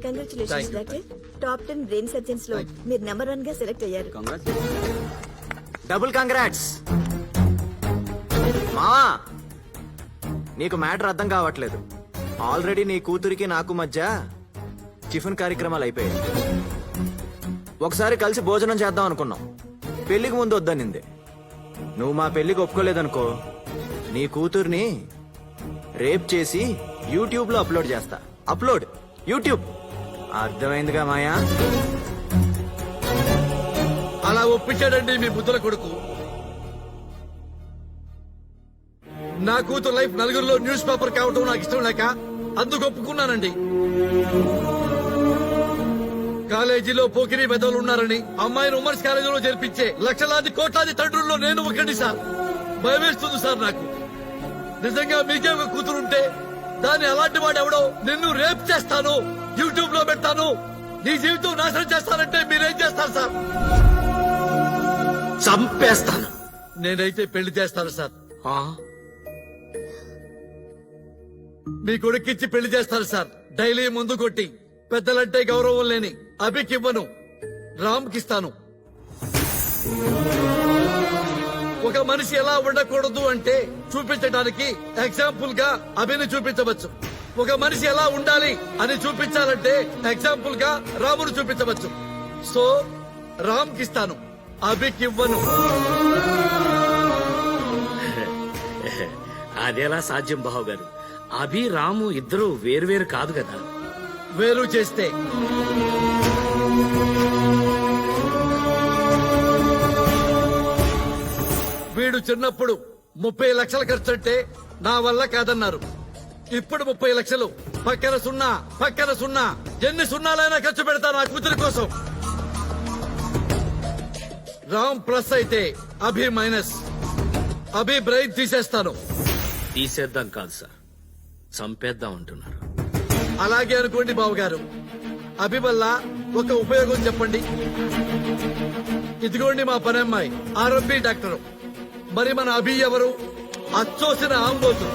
Congratulations doctor. Top 10 brain surgeons లో మీరు నెంబర్ 1 గా సెలెక్ట్ అయ్యారు. Double congrats. మావా, నీకు మ్యాటర్ అర్థం కావట్లేదు. ఆల్రెడీ నీ కూతురికి నాకు మధ్య టిఫిన్ కార్యక్రమాలు అయిపోయాయి. ఒకసారి కలిసి భోజనం చేద్దాం అనుకున్నాం. పెళ్లికి ముందు వద్దనింది. నువ్వు మా పెళ్లికి ఒప్పుకోలేదనుకో, నీ కూతుర్ని రేప్ చేసి యూట్యూబ్ లో అప్లోడ్ చేస్తా. Upload YouTube. అర్థమైందిగా మాయా? అలా ఒప్పించాడండి మీ బుద్ధుల కొడుకు. నా కూతురు లైఫ్ నలుగురిలో న్యూస్ పేపర్ కావటం నాకు ఇష్టం లేక అందుకు ఒప్పుకున్నానండి. కాలేజీలో పోకిరీ పెద్దలు ఉన్నారని అమ్మాయిని ఉమెన్స్ కాలేజీలో చేర్పించే లక్షలాది కోట్లాది తండ్రుల్లో నేను ఒకటి సార్. భయమేస్తుంది సార్ నాకు. నిజంగా మీకే ఒక కూతురుంటే దాన్ని అలాంటి వాడు ఎవడో నిన్ను రేప్ చేస్తాను, యూట్యూబ్ లో పెడతాను, నీ జీవితం నాశనం చేస్తానంటే మీరేం చేస్తారు సార్? చంపేస్తాను. నేనైతే పెళ్లి చేస్తాను సార్. మీ కొడుకిచ్చి పెళ్లి చేస్తాను సార్. డైలీ ముందు కొట్టి పెద్దలంటే గౌరవం లేని అభికివ్వను, రామ్కిస్తాను. ఒక మనిషి ఎలా ఉండకూడదు అంటే చూపించడానికి ఎగ్జాంపుల్ గా అభిని చూపించవచ్చు. ఒక మనిషి ఎలా ఉండాలి అని చూపించాలంటే ఎగ్జాంపుల్ గా రామును చూపించవచ్చు. సో రామ్కిస్తాను, అభికివ్వను. అదేలా సాధ్యం బావు గారు? అభి రాము ఇద్దరు వేరువేరు కాదు కదా. వేరు చేస్తే వీడు చిన్నప్పుడు 30 లక్షలు ఖర్చంటే నా వల్ల కాదన్నారు. ఇప్పుడు 30 లక్షలు పక్కన సున్నా, పక్కన సున్నా, ఎన్ని సున్నాలైనా ఖర్చు పెడతా నా కూతురి కోసం. రామ్ ప్లస్ అయితే అభి మైనస్. అభి బ్రెయిన్ తీసేస్తాను. తీసేద్దాం కాదు సార్, చంపేద్దాం అంటున్నారు. అలాగే అనుకోండి బావగారు. అభి వల్ల ఒక ఉపయోగం చెప్పండి. ఇదిగోండి మా పని అమ్మాయి ఆర్ఎంపీ డాక్టరు. మరి మన అభి ఎవరు? అచ్చోసిన ఆంబోతు.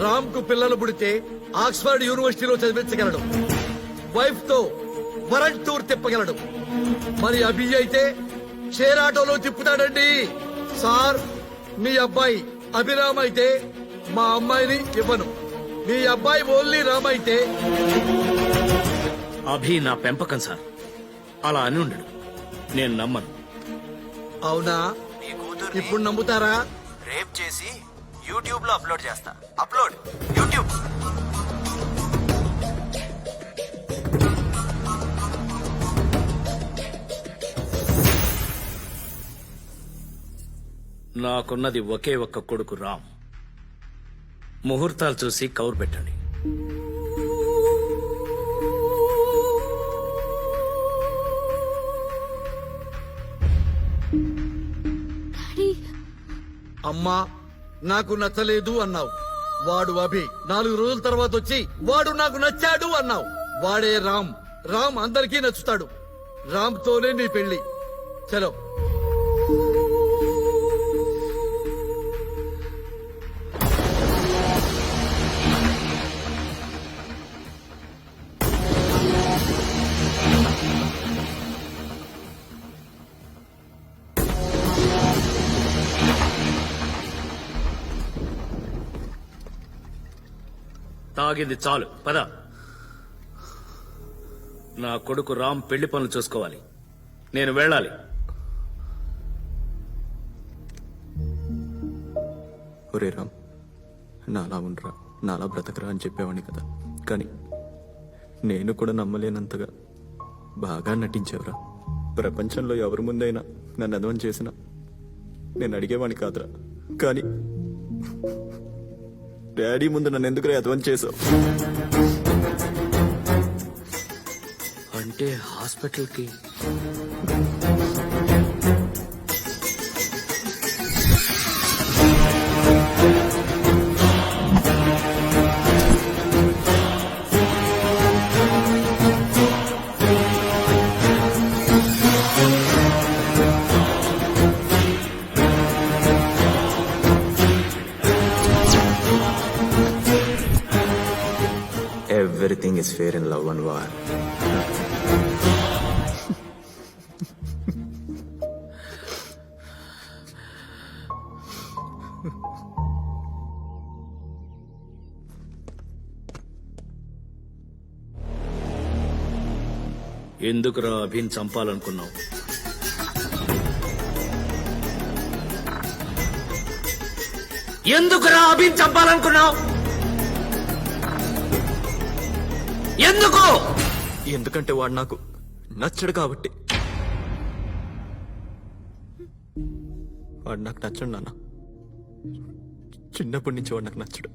రామ్ కు పిల్లలు పుడితే ఆక్స్ఫర్డ్ యూనివర్సిటీలో చదివించగలడు. వైఫ్ తో వరల్డ్ టూర్ తిప్పగలడు. మరి అభి అయితే షేర్ ఆటోలో తిప్పుతాడండి. సార్, మీ అబ్బాయి అభిరామ్ అయితే మా అమ్మాయిని ఇవ్వను. మీ అబ్బాయి ఓన్లీ రామ్ అయితే అభి నా పెంపకం సార్, అలా అని ఉండడు. నేను నమ్మను. అవునా? ఇప్పుడు నమ్ముతారా? రేప్ చేసి యూట్యూబ్ లో అప్లోడ్ చేస్తా. Upload YouTube. నాకున్నది ఒకే ఒక్క కొడుకు రామ్. ముహూర్తాలు చూసి కౌరు పెట్టండి. అమ్మా, నాకు నచ్చలేదు అన్నావు. వాడు అభి 4 రోజుల తర్వాత వచ్చి వాడు నాకు నచ్చాడు అన్నావు. వాడే రామ్. రామ్ అందరికీ నచ్చుతాడు. రామ్ తోనే నీ పెళ్లి. చలో. తాగింది చాలు పద. నా కొడుకు రామ్ పెళ్లి పనులు చూసుకోవాలి. నేను వెళ్ళాలి. ఒరే రామ్, నాలా ఉండరా, నాలా బ్రతకరా అని చెప్పేవాడిని కదా, కానీ నేను కూడా నమ్మలేనంతగా బాగా నటించావురా. ప్రపంచంలో ఎవరి ముందైనా నన్ను అదవం చేసినా నేను అడిగేవాడిని కాదురా, కానీ డాడీ ముందు నన్ను ఎందుకు అదవం చేసావు? అంటే హాస్పిటల్కి Everything is fair in love and war. ఎందుకురా అభిన్ చంపాలనుకున్నావు? ఎందుకురా అభిన్ చంపాలనుకున్నావు? ఎందుకు? ఎందుకంటే వాడు నాకు నచ్చడు కాబట్టి. వాడు నాకు నచ్చడు నాన్న. చిన్నప్పటి నుంచి వాడు నాకు నచ్చడు.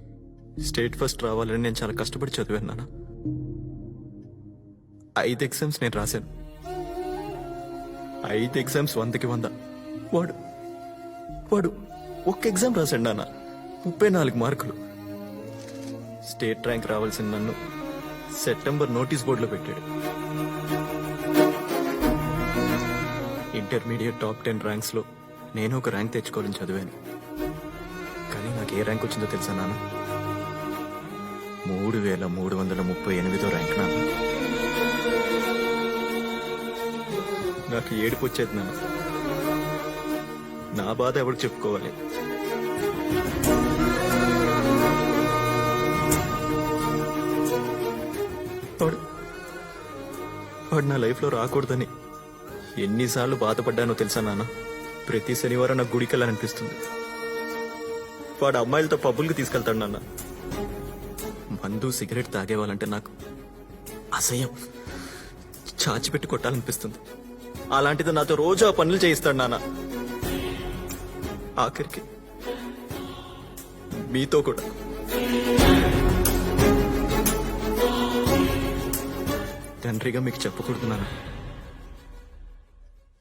స్టేట్ ఫస్ట్ రావాలని నేను చాలా కష్టపడి చదివాను నాన్న. 5 ఎగ్జామ్స్ నేను రాశాను. 5 ఎగ్జామ్స్ 100కి 100. వాడు వాడు ఒక్క ఎగ్జామ్ రాశాడు నాన్న, 34 మార్కులు. స్టేట్ ర్యాంక్ రావాల్సిన నన్ను సెప్టెంబర్ నోటీస్ బోర్డులో పెట్టాడు. ఇంటర్మీడియట్ టాప్ 10 ర్యాంక్స్ లో నేను ఒక ర్యాంక్ తెచ్చుకోవాలని చదివాను. కానీ నాకు ఏ ర్యాంక్ వచ్చిందో తెలుసా నాన్న? 3338వ ర్యాంక్ నాన్న. నాకు ఏడుపు వచ్చేది నాన్న. నా బాధ ఎవరు చెప్పుకోవాలి? వాడు నా లైఫ్ లో రాకూడదని ఎన్నిసార్లు బాధపడ్డానో తెలుసా నాన్న? ప్రతి శనివారం నాకు గుడికి వెళ్ళాలనిపిస్తుంది. వాడు అమ్మాయిలతో పబ్బులకి తీసుకెళ్తాడు నాన్న. మందు సిగరెట్ తాగేవాళ్ళంటే నాకు అసహ్యం, చాచిపెట్టి కొట్టాలనిపిస్తుంది. అలాంటిది నాతో రోజు ఆ పనులు చేయిస్తాడు నాన్న. ఆఖరికి మీతో కూడా. తండ్రిగా మీకు చెప్పకూడదు నాన్న.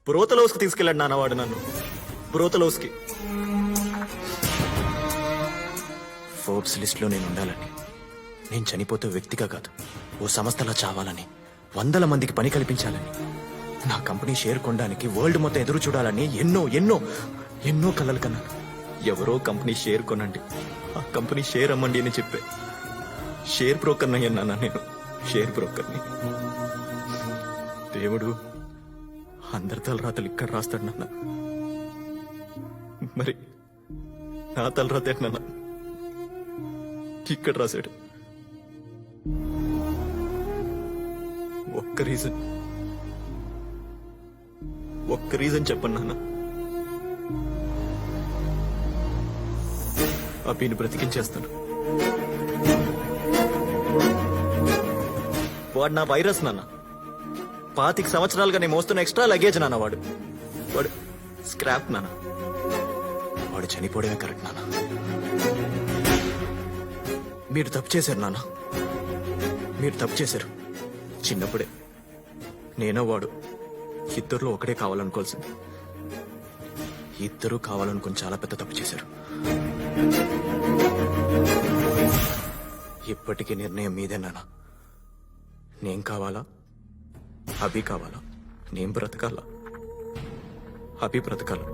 బ్రోతలోస్కి తీసుకెళ్ళాడు నాన్న వాడు నన్ను. బ్రోతలోస్కి. ఫోర్బ్స్ లిస్ట్ లో నేను ఉండాలని, నేను చనిపోతే వ్యక్తిగా కాదు ఓ సంస్థలా చావాలని, 100 మందికి పని కల్పించాలని, నా కంపెనీ షేర్ కొనడానికి వరల్డ్ మొత్తం ఎదురు చూడాలని ఎన్నో ఎన్నో ఎన్నో కలలు కన్నాను. ఎవరో కంపెనీ షేర్ కొనండి, ఆ కంపెనీ షేర్ అమ్మండి అని చెప్పే షేర్ బ్రోకర్ అయ్యాను నేను. షేర్ బ్రోకర్ని. దేవుడు అందరి తలరాతలు ఇక్కడ రాస్తాడు నాన్న. మరి నా తలరాత ఏంటన్న ఇక్కడ రాశాడు. ఒక్క రీజన్ చెప్పండి నాన్న. అభిని బ్రతికించేస్తాను. వాడు నా వైరస్ నాన్న. 25 సంవత్సరాలుగా నేను మోస్తున్న ఎక్స్ట్రా లగేజ్ నాన్న. వాడు స్క్రాప్ నాన్న. వాడు చనిపోవడమే కరెక్ట్ నాన్న. మీరు తప్పు చేశారు నాన్న. మీరు తప్పు చేశారు. చిన్నప్పుడే నేనో వాడు ఇద్దరులో ఒకటే కావాలనుకోవాల్సింది. ఇద్దరూ కావాలనుకుని చాలా పెద్ద తప్పు చేశారు. ఇప్పటికీ నిర్ణయం మీదే నాన్న. నేను కావాలా, అభి కావాలా? నేను బ్రతకాలా, అభి బ్రతకాలా?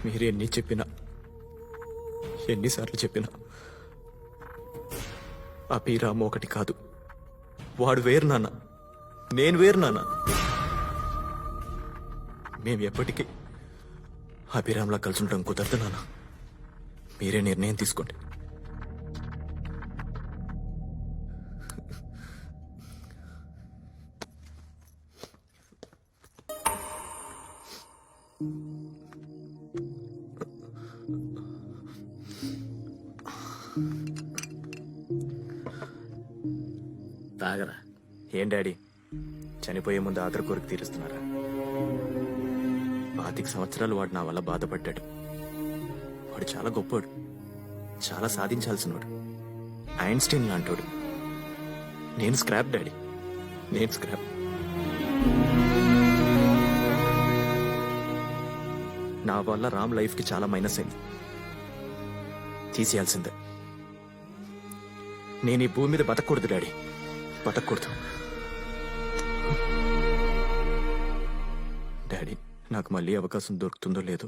మీరు ఎన్ని చెప్పినా, ఎన్నిసార్లు చెప్పినా అభి రాము ఒకటి కాదు. వాడు వేరు నాన్న, నేను వేరు నాన్న. మేము ఎప్పటికీ అభిరామ్లా కలిసి ఉండడం కుదరదు నాన్న. మీరే నిర్ణయం తీసుకోండి. తాగరా. ఏం డాడీ, చనిపోయే ముందు ఆఖరి కోరిక తీరుస్తున్నారా? 25 సంవత్సరాలు వాడు నా వల్ల బాధపడ్డాడు. వాడు చాలా గొప్పోడు, చాలా సాధించాల్సినవాడు, ఐన్స్టీన్ లాంటోడు. నేను స్క్రాప్ డాడీ, నేను స్క్రాప్. నా వల్ల రామ్ లైఫ్ కి చాలా మైనస్ అయింది. తీసేయాల్సిందే. నేను ఈ భూమి మీద బతకూడదు డాడీ, బతకూడదు. డాడీ, నాకు మళ్ళీ అవకాశం దొరుకుతుందో లేదో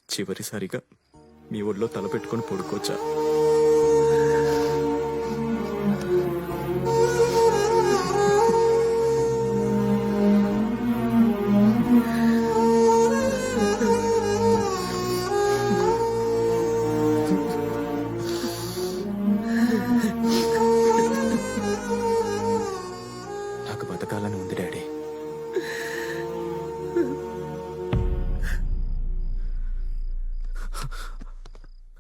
చివరిసారిగా మీ ఒళ్ళో తలపెట్టుకొని పడుకోవచ్చా? నాకు బతకాలని ఉంది డాడీ.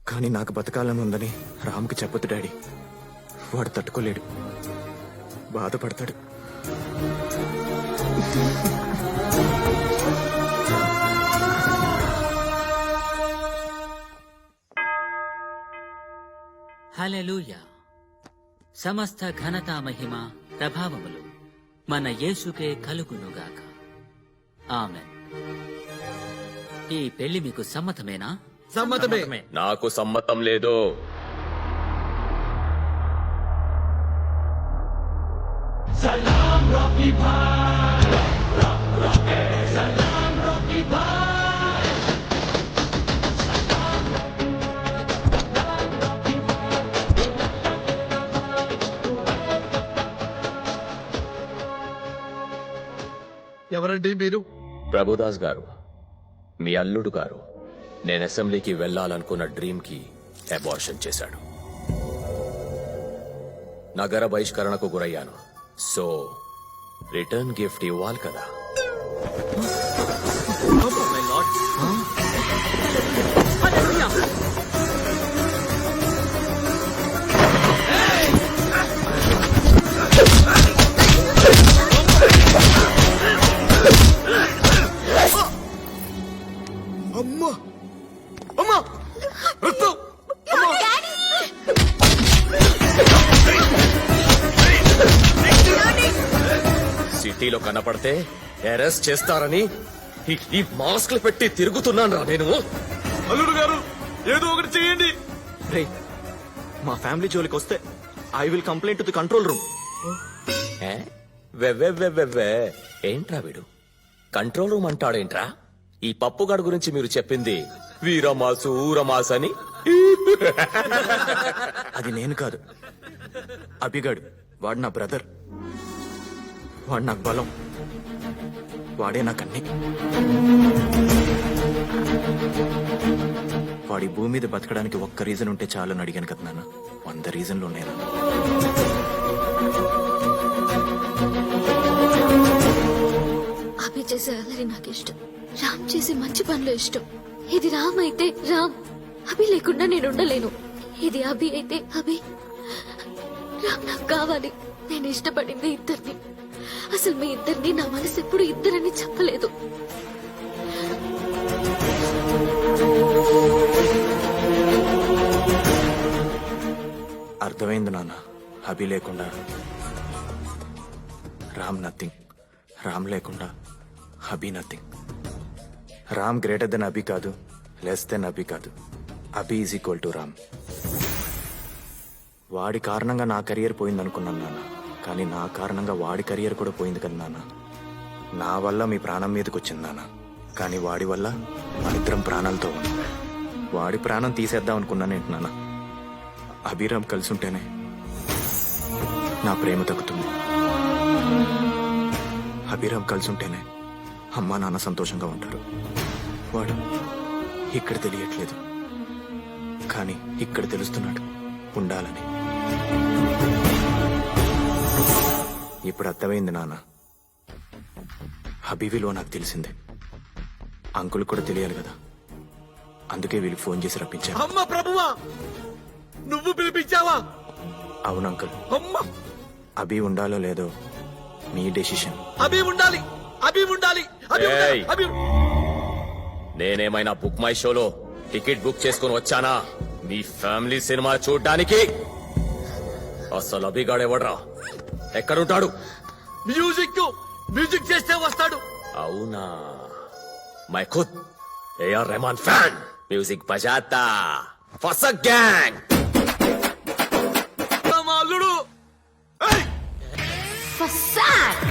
కానీ నాకు బతకాలని ఉందని రామ్కి చెప్పొద్దు డాడీ. వాడు తట్టుకోలేడు, బాధపడతాడు. హల్లెలూయా. సమస్త ఘనత మహిమ ప్రభావములు మన యేసుకే కలుగునుగాక. ఆమెన్. ఈ పెళ్లి మీకు సమ్మతమేనా? సమ్మతమే. నాకు సమ్మతం లేదు. ఎవరండి మీరు? ప్రభుదాస్ గారు, మీ అల్లుడు గారు నేను అసెంబ్లీకి వెళ్లాలనుకున్న డ్రీమ్ కి అబార్షన్ చేశాడు. నగర బహిష్కరణకు గురయ్యాను. సో రిటర్న్ గిఫ్ట్ ఇవ్వాలి కదా. అమ్మా, అమ్మా, రక్తం! సిటీలో కనపడితే అరెస్ట్ చేస్తారని ఈ మాస్క్లు పెట్టి తిరుగుతున్నాను రా నేను. అల్లుడు గారు, ఏదో ఒకటి చేయండి. మా ఫ్యామిలీ జోలికి వస్తే I will complaint to the control room. వెవ్వెవ్వెవ్వెవ్వే, ఏంట్రా వీడు కంట్రోల్ రూమ్ అంటాడేంట్రా? ఈ పప్పుగాడు గురించి మీరు చెప్పింది వీరమాసు ఊరమాసు అని. అది నేను కాదు, అభిగాడు. వాడు నా బ్రదర్, వాడు నాకు బలం, వాడే నాకన్నీ. వాడి భూమి మీద బతకడానికి ఒక్క రీజన్ ఉంటే చాలని అడిగాను కదా నాన్న. 100 రీజన్లు ఉన్నాయి నాన్న. అభి చేసే అల్లరి నాకు ఇష్టం, రామ్ చేసే మంచి పనులు ఇష్టం. ఇది రామ్ అయితే రామ్, అభి లేకుండా నేను ఉండలేను. ఇది అభి అయితే అభి, రామ్ నాకు కావాలి. నేను ఇష్టపడింది ఇద్దరిని. అసలు మీ ఇద్దరిని నా మనసు ఎప్పుడు ఇద్దరని చెప్పలేదు. అర్థమైంది నాన్న. అభి లేకుండా రామ్ నథింగ్, రామ్ లేకుండా అభి నథింగ్. రామ్ గ్రేటర్ దెన్ అభి కాదు, లెస్ దెన్ అభి కాదు. అభి ఈజ్ ఈక్వల్ టు రామ్. వాడి కారణంగా నా కెరియర్ పోయింది అనుకున్నాను నాన్న, కానీ నా కారణంగా వాడి కెరియర్ కూడా పోయింది కదా నాన్న. నా వల్ల మీ ప్రాణం మీదకి వచ్చింది నాన్న, కానీ వాడి వల్ల మనిద్దరం ప్రాణాలతో ఉన్నాం. వాడి ప్రాణం తీసేద్దాం అనుకున్నానేంటి నాన్న. అభిరామ్ కలిసి ఉంటేనే నా ప్రేమ తగ్గుతుంది. అభిరామ్ కలిసి ఉంటేనే అమ్మా నాన్న సంతోషంగా ఉంటారు. ఇక్కడ తెలియట్లేదు, కానీ ఇక్కడ తెలుస్తున్నాడు ఉండాలని. ఇప్పుడు అర్థమైంది నాన్న. హబీబీలో నాకు తెలిసిందే. అంకుల్ కూడా తెలియాలి కదా, అందుకే వీళ్ళకి ఫోన్ చేసి రప్పించాను. అమ్మ ప్రభువా, నువ్వు పిలిపించావా? అవును అంకుల్. అమ్మ, అభి ఉండాలో లేదో మీ డెసిషన్. అభి ఉండాలి, అభి ఉండాలి, అభి ఉండాలి, ఏయ్! అభి. నేనేమైనా బుక్ మై షోలో టికెట్ బుక్ చేసుకుని వచ్చానా మీ ఫ్యామిలీ సినిమా చూడ్డానికి? అసలు అభిగాడెవడ్రా? ఎక్కడుంటాడు? మ్యూజిక్ చేస్తే వస్తాడు. అవునా? మై ఖుద్ ఏఆర్ రెహమాన్ ఫ్యాన్. మ్యూజిక్ బజాతా ఫస గ్యాంగ్. మా అల్లుడు. ఏయ్! ఫసక్